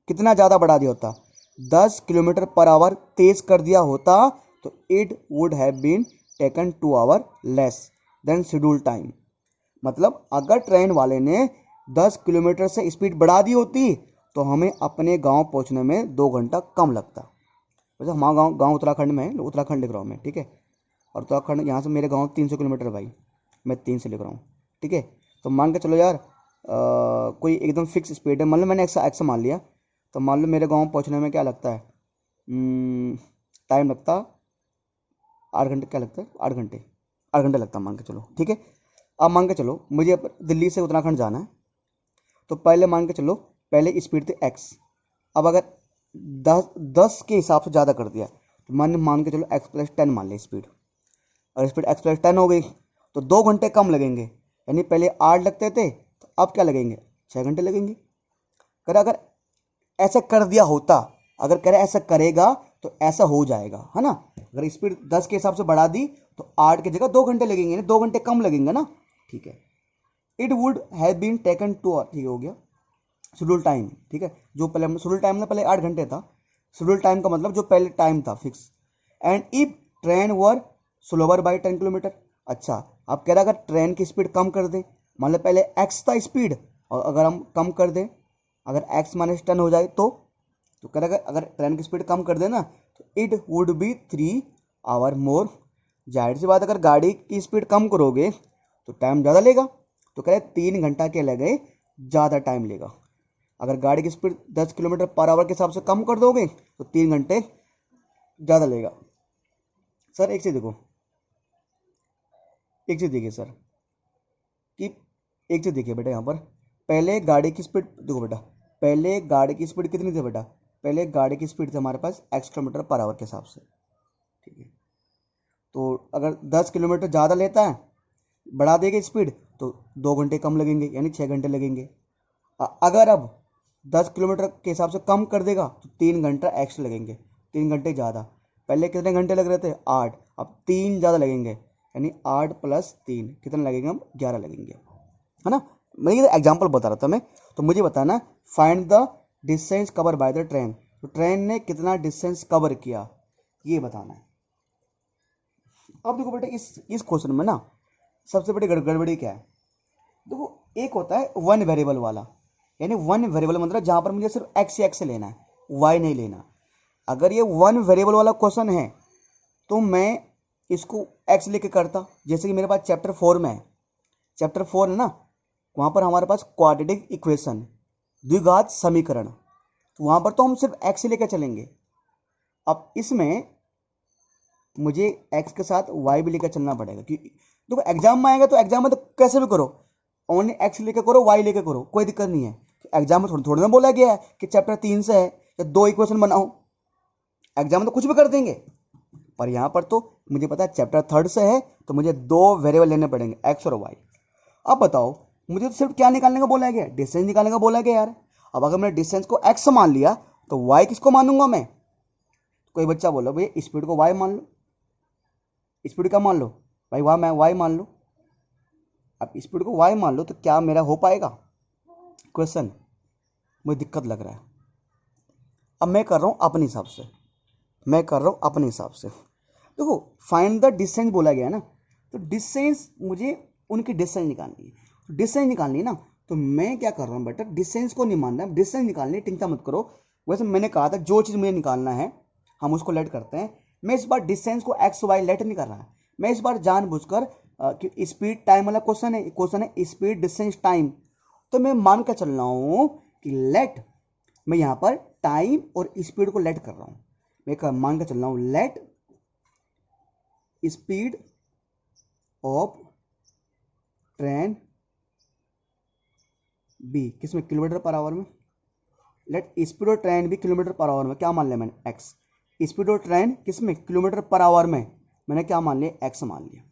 कितना ज़्यादा बढ़ा दिया होता, 10 किलोमीटर पर आवर तेज कर दिया होता, तो it would have been taken 2 hour less than schedule time. मतलब अगर ट्रेन वाले ने 10 किलोमीटर से स्पीड बढ़ा दी होती तो हमें अपने गांव पहुंचने में 2 घंटा कम लगता। वैसे हमारा गांव उत्तराखंड में है, उत्तराखंड लिख रहा हूँ मैं, ठीक है, और उत्तराखंड यहाँ से मेरे गांव 300 किलोमीटर है भाई, मैं 3 से लिख रहा हूँ, ठीक है। तो मान के चलो यार कोई एकदम फिक्स स्पीड है, मतलब मैंने एक्स मान लिया, तो मान लो मेरे गाँव पहुँचने में क्या लगता है, टाइम लगता 8 घंटे, क्या लगता है 8 घंटे लगता मान के चलो, ठीक है। अब मान के चलो मुझे दिल्ली से उत्तराखंड जाना है, तो पहले मान के चलो पहले स्पीड थी एक्स, अब अगर 10 के हिसाब से ज़्यादा कर दिया तो मान के चलो एक्स प्लस 10 मान ले स्पीड, और स्पीड एक्स प्लस 10 हो गई तो 2 घंटे कम लगेंगे, यानी पहले 8 लगते थे तो अब क्या लगेंगे, 6 घंटे लगेंगे। अगर ऐसा कर दिया होता, अगर करे ऐसा करेगा तो ऐसा हो जाएगा, है ना। अगर स्पीड 10 के हिसाब से बढ़ा दी तो 8 की जगह 2 घंटे लगेंगे, 2 घंटे कम लगेंगे ना, ठीक है। It would have been taken 2 hour, ठीक हो गया शेड्यूल टाइम, ठीक है। जो पहले शेड्यूल टाइम ना पहले 8 घंटे था, शेड्यूल टाइम का मतलब जो पहले टाइम था fix. And if train were slower by 10 kilometre, अच्छा आप कह रहे अगर ट्रेन की स्पीड कम कर दें, मान लो पहले एक्स था स्पीड, और अगर हम कम कर दें, अगर एक्स माइनस 10 हो जाए तो कह रहे अगर ट्रेन की स्पीड कम कर दे ना तो इट वुड बी 3 आवर मोर। जाहिर सी बात अगर गाड़ी की स्पीड कम करोगे तो टाइम ज़्यादा लेगा, तो कह रहे 3 घंटा के लगे, ज़्यादा टाइम लेगा। अगर गाड़ी की स्पीड 10 किलोमीटर पर आवर के हिसाब से कम कर दोगे तो 3 घंटे ज़्यादा लेगा। सर एक चीज़ देखो, एक चीज़ देखिए सर कि एक चीज़ देखिए बेटा, यहाँ पर पहले गाड़ी की स्पीड देखो बेटा, पहले गाड़ी की स्पीड कितनी थी बेटा, पहले गाड़ी की स्पीड थी हमारे पास x किलोमीटर पर आवर के हिसाब से, ठीक है। तो अगर 10 किलोमीटर ज़्यादा लेता है, बढ़ा देगा स्पीड, तो 2 घंटे कम लगेंगे, यानी 6 घंटे लगेंगे। अगर अब 10 किलोमीटर के हिसाब से कम कर देगा तो 3 घंटा एक्स्ट्रा लगेंगे, 3 घंटे ज़्यादा। पहले कितने घंटे लग रहे थे 8, अब 3 ज़्यादा लगेंगे, यानी 8 प्लस 3 कितने लगेंगे, हम 11 लगेंगे, है ना। मैं ये एग्जाम्पल बता रहा था मैं, तो मुझे बताना find the distance cover by the train, तो ट्रेन ने कितना डिस्टेंस कवर किया ये बताना है। अब देखो बेटा इस क्वेश्चन में ना सबसे बड़ी गड़बड़ी क्या है, देखो एक होता है वन वेरिएबल वाला, यानी वन वेरिएबल मतलब जहां पर मुझे सिर्फ एक्स ही एक्स लेना है, वाई नहीं लेना। अगर ये वन वेरिएबल वाला क्वेश्चन है तो मैं इसको एक्स लेके करता, जैसे कि मेरे पास चैप्टर 4 में है, चैप्टर 4 है ना, वहां पर हमारे पास क्वाड्रेटिक इक्वेशन, द्विघात समीकरण, तो वहां पर तो हम सिर्फ एक्स लेकर चलेंगे। अब इसमें मुझे एक्स के साथ वाई भी लेकर चलना पड़ेगा, क्योंकि देखो एग्जाम में आएगा तो एग्जाम में तो कैसे भी करो, ओनली एक्स लेकर करो, वाई लेकर करो, कोई दिक्कत नहीं है। एग्जाम में थोड़ा ना बोला गया है कि चैप्टर 3 से है या 2 इक्वेशन बनाओ, एग्जाम में तो कुछ भी कर देंगे, पर यहाँ पर तो मुझे पता है चैप्टर 3 से है, तो मुझे 2 वेरिएबल लेने पड़ेंगे, एक्स और वाई। अब बताओ मुझे तो सिर्फ क्या निकालने का बोला गया, डिस्टेंस निकालने का बोला गया यार। अब अगर मैंने डिस्टेंस को एक्स मान लिया तो वाई किसको मानूंगा मैं, कोई बच्चा बोलो भाई स्पीड को वाई मान लो, स्पीड का मान लो भाई, वहाँ मैं वाई मान लो। अब स्पीड को वाई मान लो तो क्या मेरा हो पाएगा क्वेश्चन, मुझे दिक्कत लग रहा है। अब मैं कर रहा हूँ अपने हिसाब से, मैं कर रहा हूँ अपने हिसाब से। देखो फाइंड द डिस्टेंस बोला गया ना, तो डिस्टेंस मुझे उनकी डिस्टेंस निकालनी है, तो डिस्टेंस निकालनी है ना, तो मैं क्या कर रहा हूँ बेटा, डिस्टेंस को नहीं मानना है, डिस्टेंस निकालनी है, चिंता मत करो। वैसे मैंने कहा था जो चीज़ मुझे निकालना है हम उसको लेट करते हैं। मैं इस बार डिस्टेंस को एक्स वाई लेट नहीं कर रहा, मैं इस बार जानबूझकर कि स्पीड टाइम वाला क्वेश्चन है स्पीड डिस्टेंस टाइम, तो मैं मान कर चल रहा हूँ कि लेट, मैं यहाँ पर टाइम और स्पीड को लेट कर रहा हूँ, मैं मान कर चल रहा हूँ let speed of train B, किसमें किलोमीटर पर आवर में, let speed of train B kilometre per hour में, क्या मान लिया मैंने एक्स, स्पीड ऑफ ट्रेन किसमें किलोमीटर पर आवर में, मैंने क्या मान लिया एक्स मान लिया,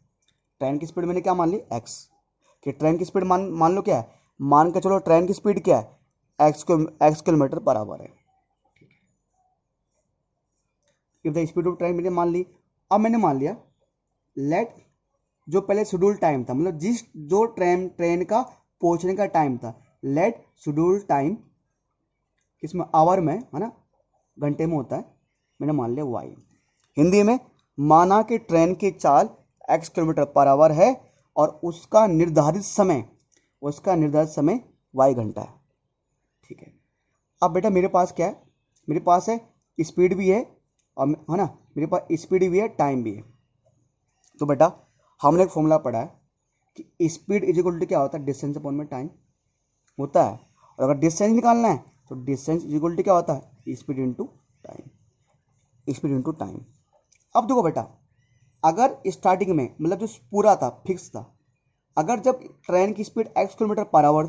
ट्रेन की स्पीड मैंने क्या मान ली एक्स, कि ट्रेन की स्पीड मान लो क्या है, मान के चलो ट्रेन की स्पीड क्या है एक्स किलोमीटर पर आवर है। If the speed of train मैंने मान ली। अब मैंने मान लिया लेट जो पहले शेड्यूल टाइम था, मतलब जो ट्रेन का पहुंचने का टाइम था, लेट शेड्यूल टाइम किसमें, आवर में है ना, घंटे में होता है, मैंने मान लिया वाई। हिंदी में माना कि ट्रेन की चाल x किलोमीटर पर आवर है और उसका निर्धारित समय y घंटा है। ठीक है। अब बेटा मेरे पास क्या है, मेरे पास है स्पीड भी है और है ना, मेरे पास स्पीड भी है, टाइम भी है। तो बेटा हमने एक फॉर्मूला पढ़ा है कि स्पीड इज इक्वल टू क्या होता है, डिस्टेंस अपॉन में टाइम होता है। और अगर डिस्टेंस निकालना है तो डिस्टेंस इज इक्वल टू क्या होता है, स्पीड इनटू टाइम। अब देखो बेटा, अगर स्टार्टिंग में मतलब जो पूरा था फिक्स था, अगर जब ट्रेन की speed x kilometre per our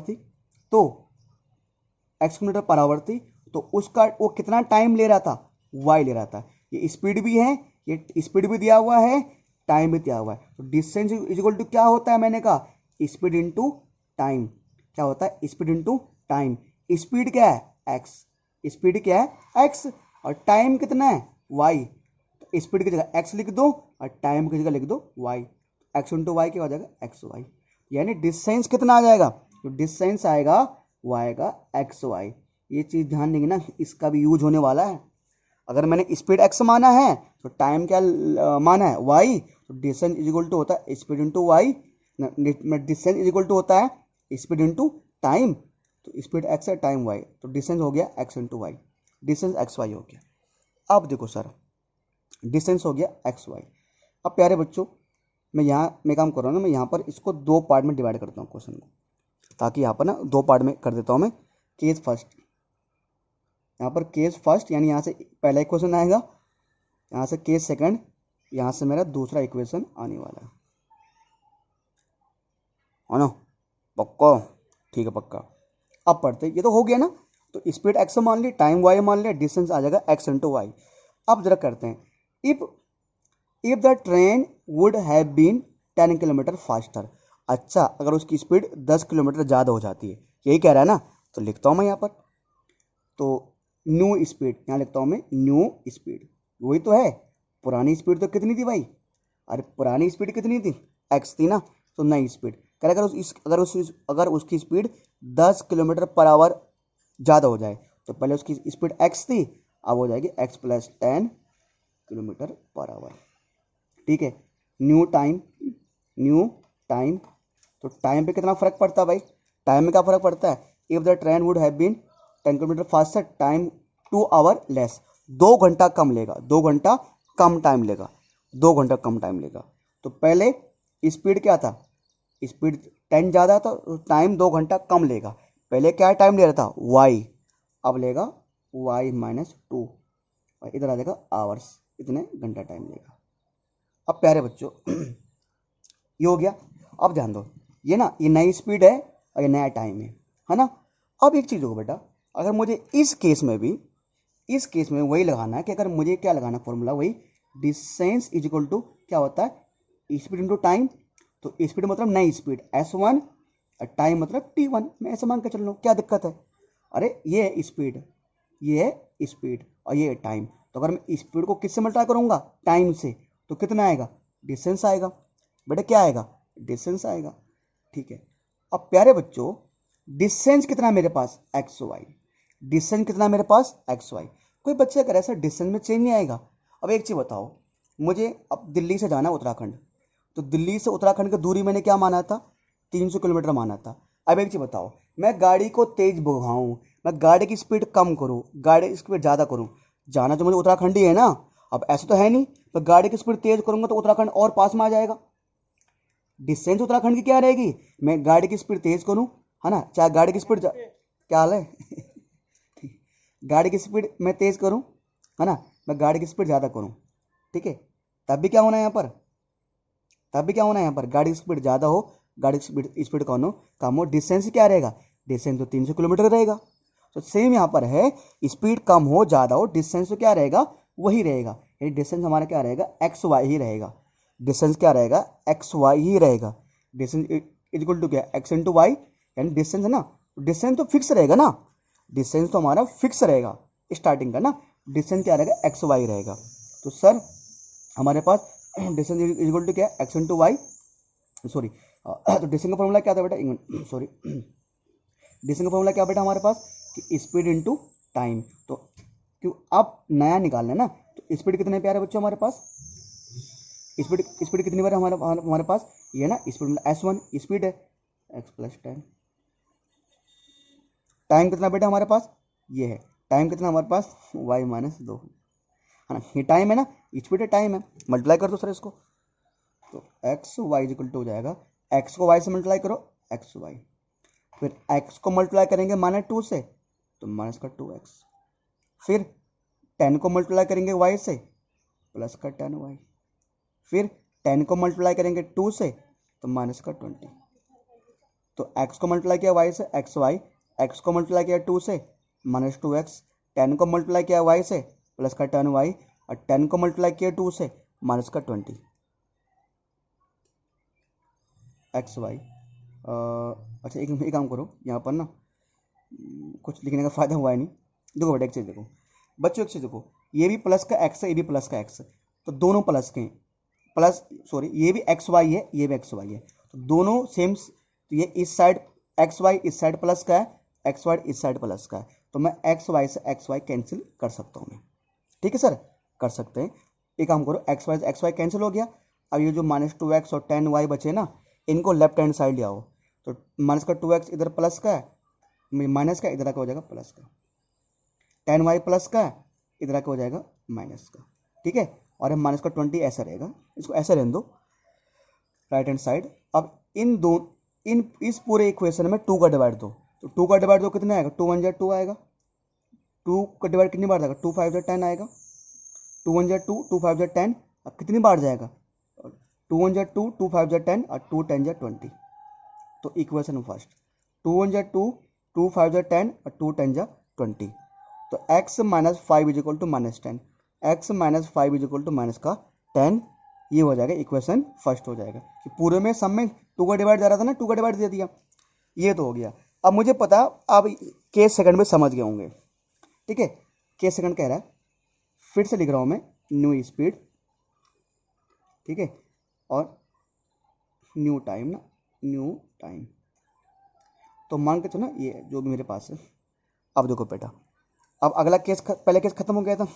थी तो उसका वो कितना टाइम ले रहा था, y ले रहा था। ये स्पीड भी है, ये स्पीड भी दिया हुआ है, टाइम भी दिया हुआ है। तो डिस्टेंस इज इक्वल टू क्या होता है, मैंने कहा स्पीड इनटू टाइम। क्या होता है, स्पीड इनटू टाइम। स्पीड क्या है, x, और टाइम कितना है, y। तो स्पीड की जगह x लिख दो और टाइम की जगह लिख दो y। x इंटू वाई क्या हो जाएगा, xy। यानी डिस्टेंस कितना आ जाएगा, तो डिस्टेंस आएगा वो आएगा xy। ये चीज़ ध्यान देंगे ना, इसका भी यूज होने वाला है। अगर मैंने स्पीड x माना है तो टाइम क्या माना है, y। तो डिस्टेंस इज इक्वल टू होता है speed into y, distance is equal to होता है स्पीड इंटू टाइम। तो स्पीड x है, टाइम y, तो डिस्टेंस हो गया x into y, distance xy हो गया। अब देखो सर, डिस्टेंस हो गया xy। अब प्यारे बच्चों, मैं काम कर रहा हूँ ना, मैं यहाँ पर इसको दो पार्ट में डिवाइड करता हूँ क्वेश्चन को, ताकि यहाँ पर ना दो पार्ट में कर देता हूँ मैं। केस फर्स्ट, यहाँ पर केस फर्स्ट यानी यहाँ से पहला इक्वेशन आएगा, यहाँ से केस सेकंड, यहाँ से मेरा दूसरा इक्वेशन आने वाला है ना, पक्का, ठीक है पक्का। अब पढ़ते, ये तो हो गया ना, तो स्पीड x मान ली, टाइम y मान लिया, डिस्टेंस आ जाएगा x इंटू वाई। अब जरा करते हैं, if the train would have been 10 kilometre faster. अच्छा, अगर उसकी स्पीड 10 किलोमीटर ज़्यादा हो जाती है, यही कह रहा है ना, तो लिखता हूँ मैं यहाँ पर, तो न्यू स्पीड यहाँ लिखता हूँ मैं, न्यू स्पीड वही तो है। पुरानी स्पीड तो कितनी थी भाई, अरे पुरानी स्पीड कितनी थी, x थी ना, तो नई स्पीड कह अगर उसकी स्पीड 10 किलोमीटर पर आवर ज़्यादा हो जाए, तो पहले उसकी स्पीड x थी, अब हो जाएगी x plus 10 kilometre per our. ठीक है। न्यू टाइम, तो टाइम पे कितना फर्क पड़ता है भाई, टाइम में क्या फर्क पड़ता है, if the train would have been 10 kilometre faster, time 2 hour less, 2 घंटा कम लेगा, 2 घंटा कम टाइम लेगा। तो पहले स्पीड क्या था, स्पीड 10 ज़्यादा था तो टाइम 2 घंटा कम लेगा। पहले क्या टाइम ले रहा था, y, अब लेगा y माइनस 2, और इधर आ जाएगा आवर्स, इतने घंटा टाइम लेगा। अब प्यारे बच्चों ये हो गया। अब ध्यान दो, ये ना ये नई स्पीड है और ये नया टाइम है ना। अब एक चीज़ हो बेटा, अगर मुझे इस केस में वही लगाना है कि अगर मुझे क्या लगाना फॉर्मूला, वही डिस्टेंस इज इक्वल टू क्या होता है, स्पीड इंटू टाइम। तो स्पीड मतलब नई स्पीड s1 और टाइम मतलब t1, मैं ऐसे मान के चल रहा हूँ, क्या दिक्कत है। अरे ये है स्पीड और ये है टाइम, तो अगर मैं स्पीड को किससे मल्टीप्लाई करूँगा, टाइम से, तो कितना आएगा, डिस्टेंस आएगा बेटा, क्या आएगा, डिस्टेंस आएगा। ठीक है। अब प्यारे बच्चों, डिस्टेंस कितना है मेरे पास, xy। कोई बच्चे अगर ऐसा डिस्टेंस में चेंज नहीं आएगा। अब एक चीज़ बताओ, मुझे अब दिल्ली से जाना है उत्तराखंड, तो दिल्ली से उत्तराखंड की दूरी मैंने क्या माना था, 300 किलोमीटर माना था। अब एक चीज़ बताओ, मैं गाड़ी को तेज भगाऊँ, मैं गाड़ी की स्पीड कम करूँ, गाड़ी की स्पीड ज़्यादा करूँ, जाना तो मुझे उत्तराखंड ही है ना। अब ऐसा तो है नहीं, तो गाड़ी की स्पीड तेज करूँगा तो उत्तराखंड और पास में आ जाएगा। डिस्टेंस उत्तराखंड की क्या रहेगी, मैं गाड़ी की स्पीड तेज करूँ, है ना, चाहे गाड़ी की स्पीड क्या हाल है गाड़ी की स्पीड मैं तेज करूँ, है ना, मैं गाड़ी की स्पीड ज़्यादा करूँ, ठीक है, तब भी क्या होना है यहाँ पर, गाड़ी की स्पीड ज़्यादा हो, गाड़ी की स्पीड कम हो, डिस्टेंस क्या रहेगा, डिस्टेंस तो 300 किलोमीटर रहेगा। तो सेम यहाँ पर है, स्पीड कम हो ज़्यादा हो, डिस्टेंस तो क्या रहेगा, वही रहेगा। यानी डिस्टेंस हमारा क्या रहेगा, एक्स वाई ही रहेगा। डिस्टेंस क्या रहेगा, एक्स वाई ही रहेगा। डिस्टेंस इक्वल टू क्या, एक्स इंटू वाई, यानी डिस्टेंस है ना, डिस्टेंस तो फिक्स रहेगा ना, डिस्टेंस तो हमारा फिक्स रहेगा स्टार्टिंग का ना, डिस्टेंस क्या रहेगा, एक्स वाई रहेगा। तो सर हमारे पास डिस्टेंस इज इक्वल टू क्या है, एक्स इंटू वाई, सॉरी तो डिस्टेंस का फॉर्मूला क्या था बेटा, सॉरी डिस्टेंस का फॉर्मूला क्या बेटा हमारे पास कि स्पीड इंटू टाइम। तो क्यों आप नया निकालना है ना, तो स्पीड कितने प्यारे बच्चों हमारे पास, स्पीड स्पीड कितनी बार हमारे पास ये ना स्पीड S1 स्पीड है x प्लस 10। टाइम कितना बेटा हमारे पास ये है, टाइम कितना हमारे पास y माइनस 2 है ना, ये टाइम है ना, स्पीड है टाइम है, मल्टीप्लाई कर दो सर इसको, तो एक्स वाई इक्वल टू हो जाएगा, एक्स को वाई से मल्टीप्लाई करो एक्स वाई, फिर एक्स को मल्टीप्लाई करेंगे -2 से तो माइनस का 2x, फिर 10 को मल्टीप्लाई करेंगे y से प्लस का 10y, फिर 10 को मल्टीप्लाई करेंगे 2 से तो माइनस का 20, तो x को मल्टीप्लाई किया y से एक्स वाई, एक्स को मल्टीप्लाई किया 2 से -2x, 10 को मल्टीप्लाई किया y से प्लस का 10y, और 10 को मल्टीप्लाई किया 2 से माइनस का 20 एक्स वाई। अच्छा एक काम करो यहाँ पर ना, कुछ लिखने का फ़ायदा हुआ है नहीं, देखो बेटा एक चीज़ देखो बच्चों, एक चीज़ देखो, ये भी प्लस का एक्स है, ये भी प्लस का एक्स है, तो दोनों प्लस के हैं, प्लस सॉरी ये भी एक्स वाई है, ये भी एक्स वाई है, तो दोनों सेम, तो ये इस साइड एक्स वाई इस साइड प्लस का है, एक्स वाई इस साइड प्लस का है, तो मैं एक्स वाई से एक्स वाई कैंसिल कर सकता हूँ मैं, ठीक है सर कर सकते हैं। एक काम करो एक्स वाई कैंसिल हो गया, अब ये जो -2x और 10y बचे ना, इनको लेफ्ट हैंड साइड ले आओ, तो माइनस का 2x इधर प्लस का है, माइनस का इधर का हो जाएगा प्लस का, 10y प्लस का है इधर का हो जाएगा माइनस का, ठीक है, और माइनस का 20 ऐसा रहेगा, इसको ऐसा रहने दो राइट हैंड साइड। अब इन इस पूरे इक्वेशन में 2 का डिवाइड दो, तो 2 का डिवाइड दो कितने आएगा, 2 1 जा 2 आएगा, 2 का डिवाइड कितनी बार जाएगा, 2 5 जा 10 आएगा, 2 1 जा 2, 2 5 जा 10, अब कितनी बार जाएगा, 2 1 जा 2, 2 5 जा 10 और 2 10 जा 20, तो इक्वेशन फर्स्ट 2 1 जा 2, 2 5 जा 10 और 2 10 जा 20, तो x minus 5 is equal to -10, x minus 5 is equal to minus का 10, ये हो जाएगा इक्वेशन फर्स्ट हो जाएगा, कि पूरे में सब में 2 का डिवाइड जा रहा था ना, 2 का डिवाइड दे दिया, ये तो हो गया। अब मुझे पता आप के सेकंड में समझ गए होंगे, ठीक है, के सेकंड कह रहा है, फिर से लिख रहा हूं मैं न्यू स्पीड, ठीक है, और न्यू टाइम ना, न्यू टाइम, तो मान के चलो ना ये जो भी मेरे पास है। अब देखो बेटा, अब अगला केस पहले केस खत्म हो गया था,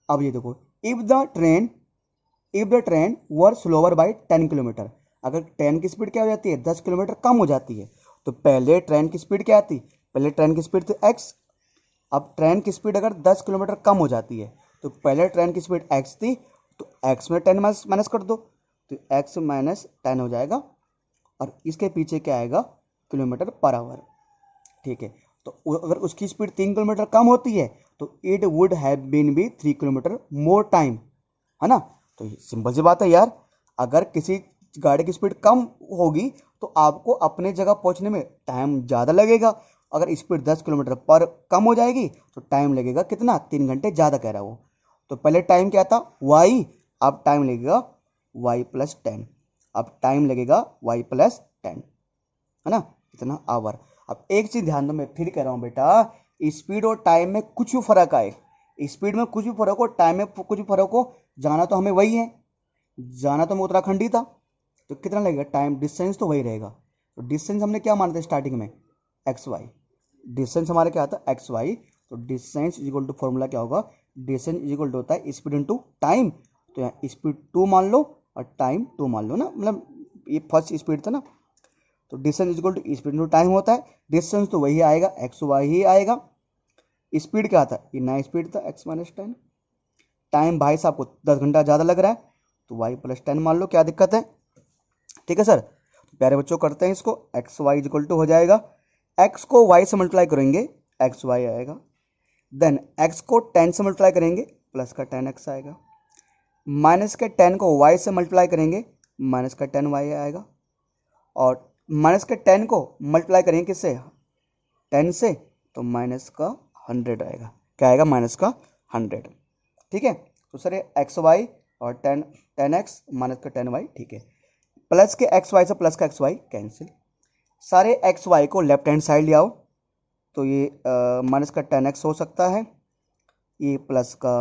अब ये देखो if the train were slower by 10 kilometre, अगर ट्रेन की स्पीड क्या हो जाती है 10 किलोमीटर कम हो जाती है, तो पहले ट्रेन की स्पीड क्या थी, पहले ट्रेन की स्पीड थी x, अब ट्रेन की स्पीड अगर 10 किलोमीटर कम हो जाती है, तो पहले ट्रेन की स्पीड x थी, तो x में 10 माइनस कर दो, तो x माइनस 10 हो जाएगा, और इसके पीछे क्या आएगा किलोमीटर पर आवर, ठीक है, तो अगर उसकी स्पीड 3 किलोमीटर कम होती है तो it would have been be 3 kilometre more time, है ना, तो सिंपल सी बात है यार, अगर किसी गाड़ी की स्पीड कम होगी तो आपको अपने जगह पहुंचने में टाइम ज़्यादा लगेगा, अगर स्पीड 10 किलोमीटर पर कम हो जाएगी तो टाइम लगेगा कितना 3 घंटे ज़्यादा कह रहा है वो, तो पहले टाइम क्या था y, अब टाइम लगेगा y प्लस 10, अब टाइम लगेगा y प्लस 10, है ना, इतना आवर। अब एक चीज ध्यान दो, मैं फिर कह रहा हूं बेटा, स्पीड और टाइम में कुछ भी फर्क आए, स्पीड में कुछ भी फर्क हो, टाइम में कुछ भी फर्क हो, जाना तो हमें वही है, जाना तो हमें उत्तराखंड ही था, तो कितना लगेगा टाइम, डिस्टेंस तो वही रहेगा, तो डिस्टेंस हमने क्या माना था स्टार्टिंग में एक्स वाई, डिस्टेंस हमारा क्या था एक्स वाई, तो distance is equal to formula क्या होगा, डिस्टेंस इज इक्वल टू होता है स्पीड इनटू टाइम, तो यहाँ स्पीड 2 मान लो और टाइम 2 मान लो ना, मतलब ये फर्स्ट स्पीड था ना, तो distance is equal to speed into time होता है, डिस्टेंस तो वही आएगा एक्स वाई ही आएगा, स्पीड क्या था ये नया स्पीड था एक्स माइनस 10, टाइम भाई साहब को 10 घंटा ज़्यादा लग रहा है तो वाई प्लस 10 मान लो, क्या दिक्कत है, ठीक है सर, तो प्यारे बच्चों करते हैं इसको, x y is equal to हो जाएगा, एक्स को वाई से मल्टीप्लाई करेंगे एक्स वाई आएगा, देन एक्स को 10 से मल्टीप्लाई करेंगे प्लस का 10x आएगा, माइनस के 10 को y से मल्टीप्लाई करेंगे माइनस का 10y आएगा, और माइनस के 10 को मल्टीप्लाई करेंगे किससे 10 से, तो माइनस का 100 आएगा, क्या आएगा माइनस का 100, ठीक है, तो सर ये एक्स वाई और 10x माइनस का 10y, ठीक है, प्लस के एक्स वाई से प्लस का एक्स वाई कैंसिल, सारे एक्स वाई को लेफ्ट हैंड साइड ले आओ, तो ये माइनस का 10x हो सकता है, ये प्लस का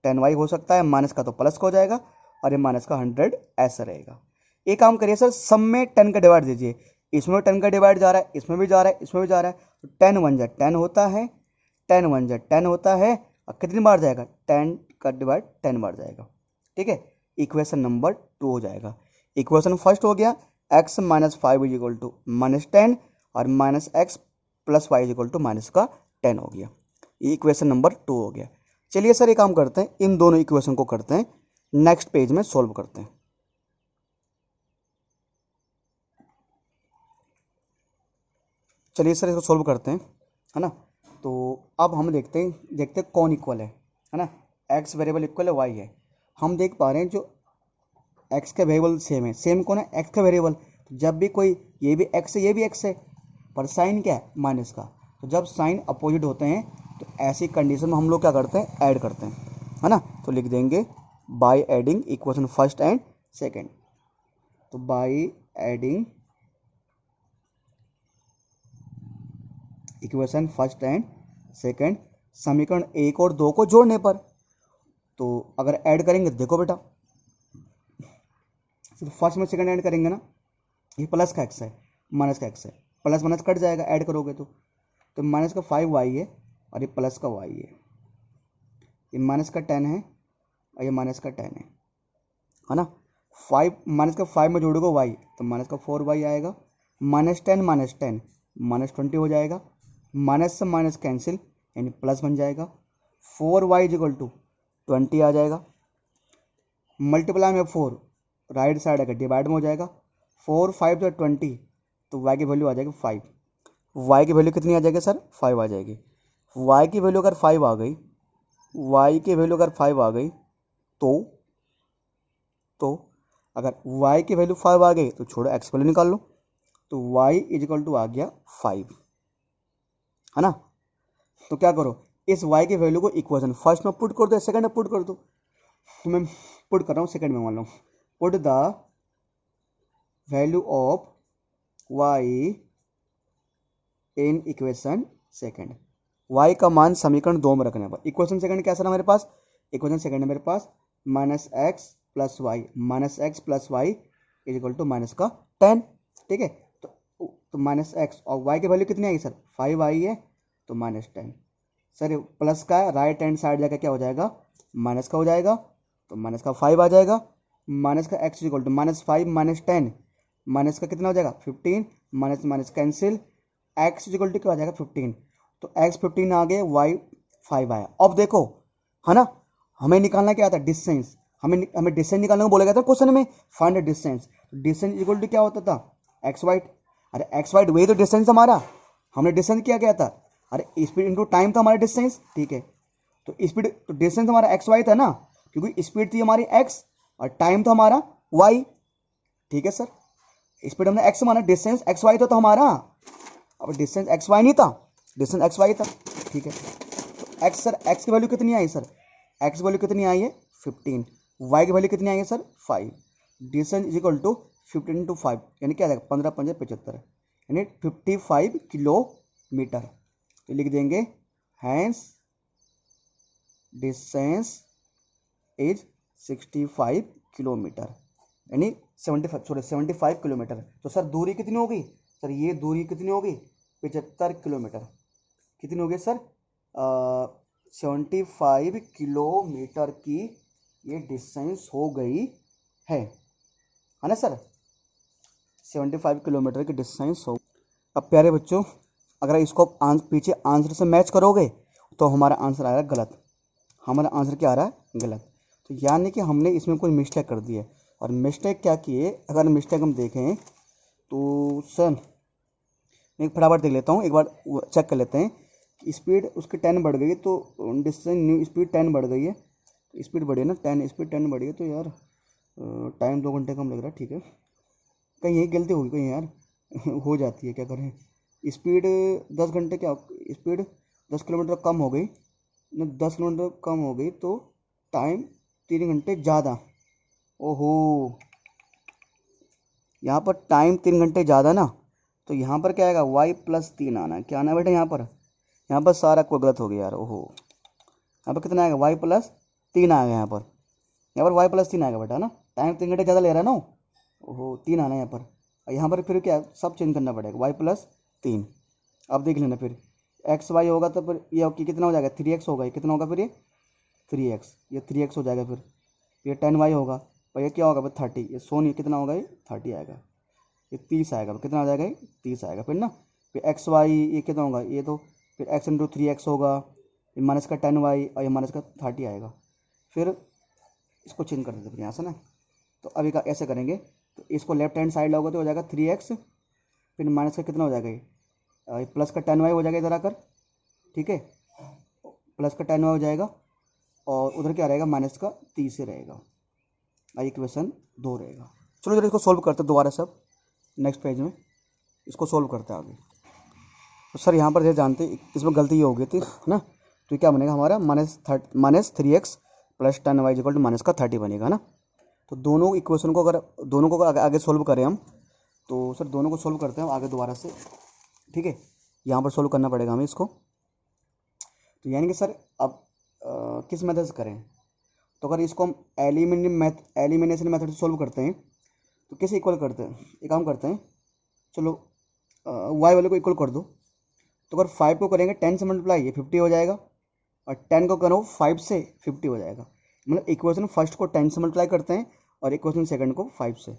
10y हो सकता है, माइनस का तो प्लस का हो जाएगा और ये माइनस का 100 ऐसा रहेगा। एक काम करिए सर, सब में 10 का डिवाइड दीजिए, इसमें 10 का डिवाइड जा रहा है, इसमें भी जा रहा है, इसमें भी जा रहा है, तो 10 1 जा 10 होता है, 10 1 जा 10 होता है, और कितनी बार जाएगा, 10 का डिवाइड 10 बार जाएगा। ठीक है, इक्वेशन नंबर 2 हो जाएगा। इक्वेशन फर्स्ट हो गया x minus 5 is equal to minus 10 और minus x plus Y is equal to minus का 10 हो गया। ये इक्वेशन नंबर 2 हो गया। चलिए सर, ये काम करते हैं, इन दोनों इक्वेशन को करते हैं नेक्स्ट पेज में सॉल्व करते हैं। चलिए सर, इसको सॉल्व करते हैं, है ना। तो अब हम देखते हैं कौन इक्वल है ना। एक्स वेरिएबल इक्वल है वाई है। हम देख पा रहे हैं जो एक्स का वेरिएबल सेम है, सेम कौन है, एक्स का वेरिएबल। जब भी कोई, ये भी एक्स है ये भी एक्स है, पर साइन क्या है, माइनस का। तो जब साइन अपोजिट होते हैं तो ऐसी कंडीशन में हम लोग क्या करते हैं, ऐड करते हैं, है ना। तो लिख देंगे by adding equation first and second. तो by adding equation first and second, समीकरण 1 और 2 को जोड़ने पर। तो अगर ऐड करेंगे, देखो बेटा, तो फर्स्ट में सेकंड ऐड करेंगे ना, ये प्लस का एक्स है, माइनस का एक्स है, प्लस माइनस कट जाएगा ऐड करोगे तो माइनस का 5y है और ये प्लस का y है, ये माइनस का 10 है और ये माइनस का 10 है ना। 5 माइनस का 5 में जोड़ोगे y तो माइनस का 4y आएगा, माइनस 10 माइनस 20 हो जाएगा, माइनस से माइनस कैंसिल यानी प्लस बन जाएगा, 4y इज इक्वल टू 20 आ जाएगा, मल्टीप्लाई में 4 राइट साइड आएगा डिवाइड में हो जाएगा, 4 5 तो 20, तो y की वैल्यू आ जाएगी 5। y की वैल्यू कितनी आ जाएगी सर, 5 आ जाएगी। y की वैल्यू अगर 5 आ गई, y की वैल्यू अगर 5 आ गई तो अगर y की वैल्यू 5 आ गई तो छोड़ो x वैल्यू निकाल लो, तो y इज इक्वल टू आ गया 5, है ना। तो क्या करो, इस y की वैल्यू को इक्वेशन फर्स्ट में पुट कर दो, सेकंड में पुट कर दो। तो मैं पुट कर रहा हूँ सेकंड में, मान लो put the value of y in equation second. y का मान समीकरण 2 में रखने पर, इक्वेशन सेकंड क्या सर मेरे पास, इक्वेशन सेकंड मेरे पास minus x plus Y is equal to minus का 10। ठीक है, तो माइनस एक्स और y की वैल्यू कितनी आई सर, 5 आई है, तो माइनस 10। सर प्लस का राइट हैंड साइड जाकर क्या हो जाएगा, माइनस का हो जाएगा, तो माइनस का 5 आ जाएगा, माइनस का x equal to minus 5 minus 10, minus का कितना हो जाएगा 15, minus minus cancel, x equal to क्या हो जाएगा 15, तो x 15 आ गए, y 5 आया। अब देखो, है ना, हमें निकालना क्या आता है, डिस्टेंस। हमें डिस्टेंस निकालने को बोला गया था क्वेश्चन में, find distance. Distance equal to क्या होता था, एक्स वाइट। अरे एक्स वाइट वही तो डिस्टेंस हमारा, हमने डिस्टेंस क्या किया था, अरे स्पीड इंटू टाइम था हमारा डिस्टेंस। ठीक है, तो स्पीड तो डिस्टेंस हमारा एक्स वाई था ना, क्योंकि स्पीड थी हमारी एक्स और टाइम था हमारा वाई। ठीक है सर, स्पीड हमने एक्स माना, डिस्टेंस एक्स वाई था हमारा, अब डिस्टेंस एक्स वाई नहीं था, डिस्टेंस एक्स वाई था। ठीक है, तो एक्स सर, एक्स की वैल्यू कितनी आई सर, एक्स वैल्यू कितनी आई है 15, वाई की वैल्यू कितनी आई है sir 5, distance is equal to 15 into 5 यानी क्या आएगा 15 5 75 यानी 55 किलोमीटर। तो लिख देंगे हैंस डिस्टेंस इज 65 किलोमीटर यानी 75 किलोमीटर। तो सर दूरी कितनी होगी सर, ये दूरी कितनी होगी 75 किलोमीटर। कितनी होगी सर 75 किलोमीटर की ये डिस्टेंस हो गई है ना सर, 75 किलोमीटर की डिस्टेंस हो। अब प्यारे बच्चों, अगर इसको पीछे आंसर से मैच करोगे तो हमारा आंसर आ रहा है गलत, हमारा आंसर क्या आ रहा है गलत। तो यानी कि हमने इसमें कोई मिस्टेक कर दी है, और मिस्टेक क्या की है, अगर मिस्टेक हम देखें तो सर एक फटाफट देख लेता हूँ, एक बार चेक कर लेते हैं कि स्पीड उसकी 10 बढ़ गई तो डिस्टेंस न्यू स्पीड 10 बढ़ गई है, स्पीड बढ़ी है ना 10, स्पीड 10 बढ़ी है, तो यार टाइम 2 घंटे कम लग रहा है। ठीक है, कहीं यही गलती होगी कहीं यार हो जाती है, क्या करें। स्पीड 10 घंटे क्या, स्पीड 10 किलोमीटर कम हो गई ना, 10 किलोमीटर कम हो गई तो टाइम 3 घंटे ज़्यादा। ओहो, यहाँ पर टाइम 3 घंटे ज़्यादा ना, तो यहाँ पर क्या आएगा y+3 आना है। क्या आना है बेटा यहाँ पर सारा कोई गलत हो गया यार। ओहो, यहाँ पर कितना आएगा y+3 3 आ गया यहाँ पर y प्लस 3 आएगा बेटा, है ना। टाइम 3 घंटे ज़्यादा ले रहा है ना, ओहो 3 आना है यहाँ पर। यहाँ पर फिर क्या सब चेंज करना पड़ेगा, y प्लस 3। अब देख लेना फिर एक्स वाई होगा तो फिर ये कितना हो जाएगा, 3x होगा। ये कितना होगा फिर, ये 3x, ये 3x हो जाएगा। फिर ये 10y होगा और ये क्या होगा फिर 30। ये सोन ये कितना होगा, ये 30 आएगा। ये 30 आएगा, कितना आ जाएगा, ये 30 आएगा फिर ना। फिर एक्स वाई ये कितना होगा, ये तो फिर x इंटू 3x होगा, ये माइनस का 10y और ये माइनस का 30 आएगा। फिर इसको चेंज कर देते फिर यहाँ से ना। तो अभी का ऐसे करेंगे, तो इसको लेफ्ट हैंड साइड लाओगे तो हो जाएगा 3x, फिर माइनस का कितना हो जाएगा, ये प्लस का 10y हो जाएगा इधर आकर, ठीक है। प्लस का 10y हो जाएगा और उधर क्या रहेगा, माइनस का 30 से रहेगा। इक्वेशन 2 रहेगा। चलो जरा इसको सोल्व करते हैं दोबारा सब नेक्स्ट पेज में, इसको सोल्व करते हैं आगे। तो सर यहाँ पर ये जानते इसमें गलती ये हो गई थी ना। तो क्या बनेगा हमारा minus 3x plus 10y equal to minus का 30 बनेगा ना। तो दोनों इक्वेशन को अगर आगे सोल्व करें हम, तो सर दोनों को सोल्व करते हैं आगे दोबारा से, ठीक है। यहाँ पर सोल्व करना पड़ेगा हमें इसको। तो यानी कि सर अब किस मेथड से करें, तो अगर इसको हम एलिमिनेशन मेथड से सोल्व करते हैं तो कैसे इक्वल करते हैं, एक काम करते हैं, चलो y वाले को इक्वल कर दो। तो अगर 5 को करेंगे 10 से मल्टीप्लाई, ये 50 हो जाएगा, और 10 को करो 5 से 50 हो जाएगा। मतलब इक्वेशन फर्स्ट को 10 से मल्टीप्लाई करते हैं और इक्वेशन सेकंड को 5 से।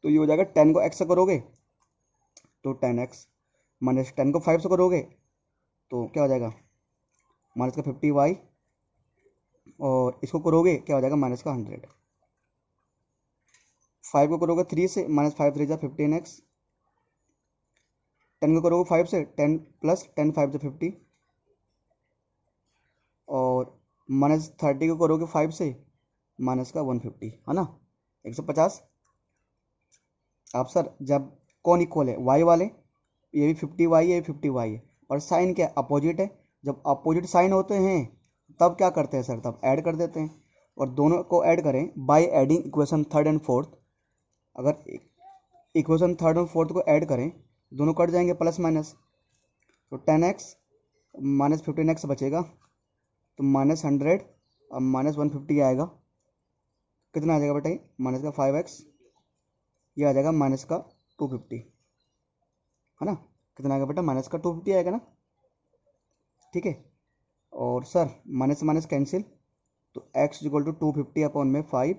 तो ये हो जाएगा 10 को x से करोगे तो 10x, माइनस 10 को 5 से करोगे तो क्या हो जाएगा, माइनस का 50y, और इसको करोगे क्या हो जाएगा, माइनस का 100। 5 को करोगे 3 से, माइनस 5 3 जा 15x। 10 को करोगे 5 से, 10 प्लस 10 5 से 50, और माइनस 30 को करोगे 5 से, माइनस का 150, है ना, 150। आप सर जब कौन इक्वल है, y वाले, ये भी 50y है, ये 50y है, और साइन क्या अपोजिट है। जब अपोजिट साइन होते हैं तब क्या करते हैं सर, तब ऐड कर देते हैं। और दोनों को ऐड करें bye adding equation third and fourth. अगर इक्वेशन थर्ड और फोर्थ को ऐड करें, दोनों कट जाएंगे प्लस माइनस, तो 10x माइनस 15x बचेगा, तो माइनस 100 और माइनस 150 आएगा। कितना आ जाएगा बेटा, माइनस का 5x, ये आ जाएगा माइनस का 250, है ना। कितना आएगा बेटा, माइनस का 250 आएगा ना, ठीक है। और सर माइनस से माइनस कैंसिल, तो x इक्वल टू 250 अपॉन में 5,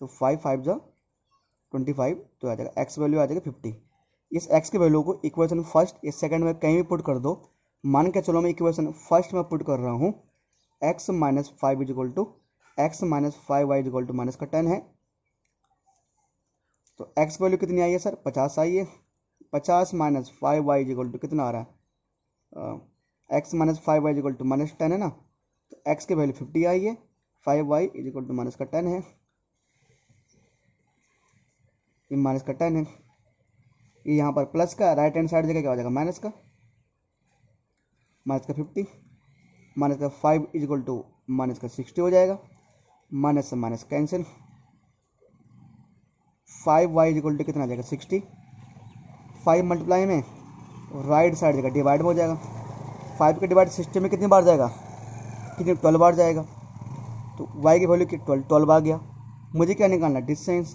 तो 5 5 जा 25, तो आ जाएगा x वैल्यू आ जाएगा 50। इस x की वैल्यू को इक्वेशन फर्स्ट या सेकंड में कहीं भी पुट कर दो। मान के चलो मैं इक्वेशन फर्स्ट में पुट कर रहा हूँ, x minus 5 equal to x minus 5y equal to minus का 10 है। तो x वैल्यू कितनी आई है सर, 50 आई है। 50 माइनस 5y इक्वल टू कितना आ रहा है, x minus 5y equal to minus 10 है ना। तो x की वैल्यू 50 आई है, 5y इक्वल टू माइनस का 10 है, ये माइनस का 10 है। ये यहाँ पर प्लस का राइट हैंड साइड जगह क्या हो जाएगा, माइनस का 50, माइनस का 5 इक्वल टू माइनस का 60 हो जाएगा। माइनस से minus cancel, 5y equal to कितना आ जाएगा 60। 5 मल्टीप्लाई में राइट साइड जगह डिवाइड हो जाएगा। 5 के डिवाइड 60 में कितनी बार जाएगा, कितनी 12 बार जाएगा। तो y की वैल्यू 12 आ गया। मुझे क्या निकालना, डिस्टेंस।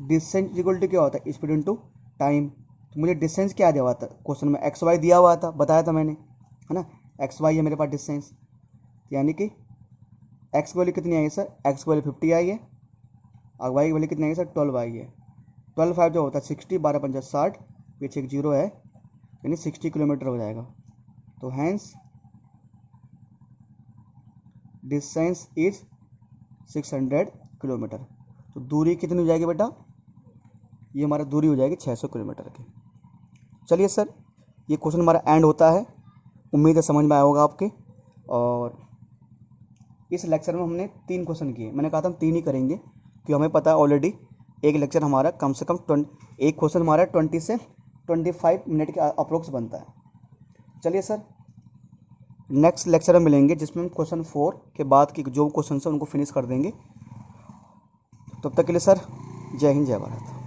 डिस्टेंस इक्वल टू क्या होता है, स्पीड इनटू टाइम। तो मुझे डिस्टेंस क्या दिया हुआ था क्वेश्चन में, एक्स वाई दिया हुआ था, बताया था मैंने, है ना। एक्स वाई है मेरे पास डिस्टेंस, यानी कि एक्स वैल्यू कितनी आई है सर, एक्स वैल्यू 50 आई है, और वाई की वैल्यू कितनी आई है सर, 12 आई है। 12 5 जो होता है 60, 12 5 60, पीछे एक जीरो है, यानी 60 किलोमीटर हो जाएगा। तो हैंस डिस्टेंस इज 600 किलोमीटर। तो दूरी कितनी हो जाएगी बेटा, ये हमारा दूरी हो जाएगी 600 किलोमीटर की। चलिए सर, ये क्वेश्चन हमारा एंड होता है। उम्मीद है समझ में आया होगा आपके। और इस लेक्चर में हमने 3 क्वेश्चन किए। मैंने कहा था हम 3 ही करेंगे, क्योंकि हमें पता है ऑलरेडी एक लेक्चर हमारा कम से कम एक क्वेश्चन हमारा 20 से 25 मिनट के अप्रोक्स बनता है। चलिए सर, नेक्स्ट लेक्चर में मिलेंगे, जिसमें हम क्वेश्चन 4 के बाद की जो क्वेश्चन है उनको फिनिश कर देंगे। तब तक के लिए सर, जय हिंद जय भारत।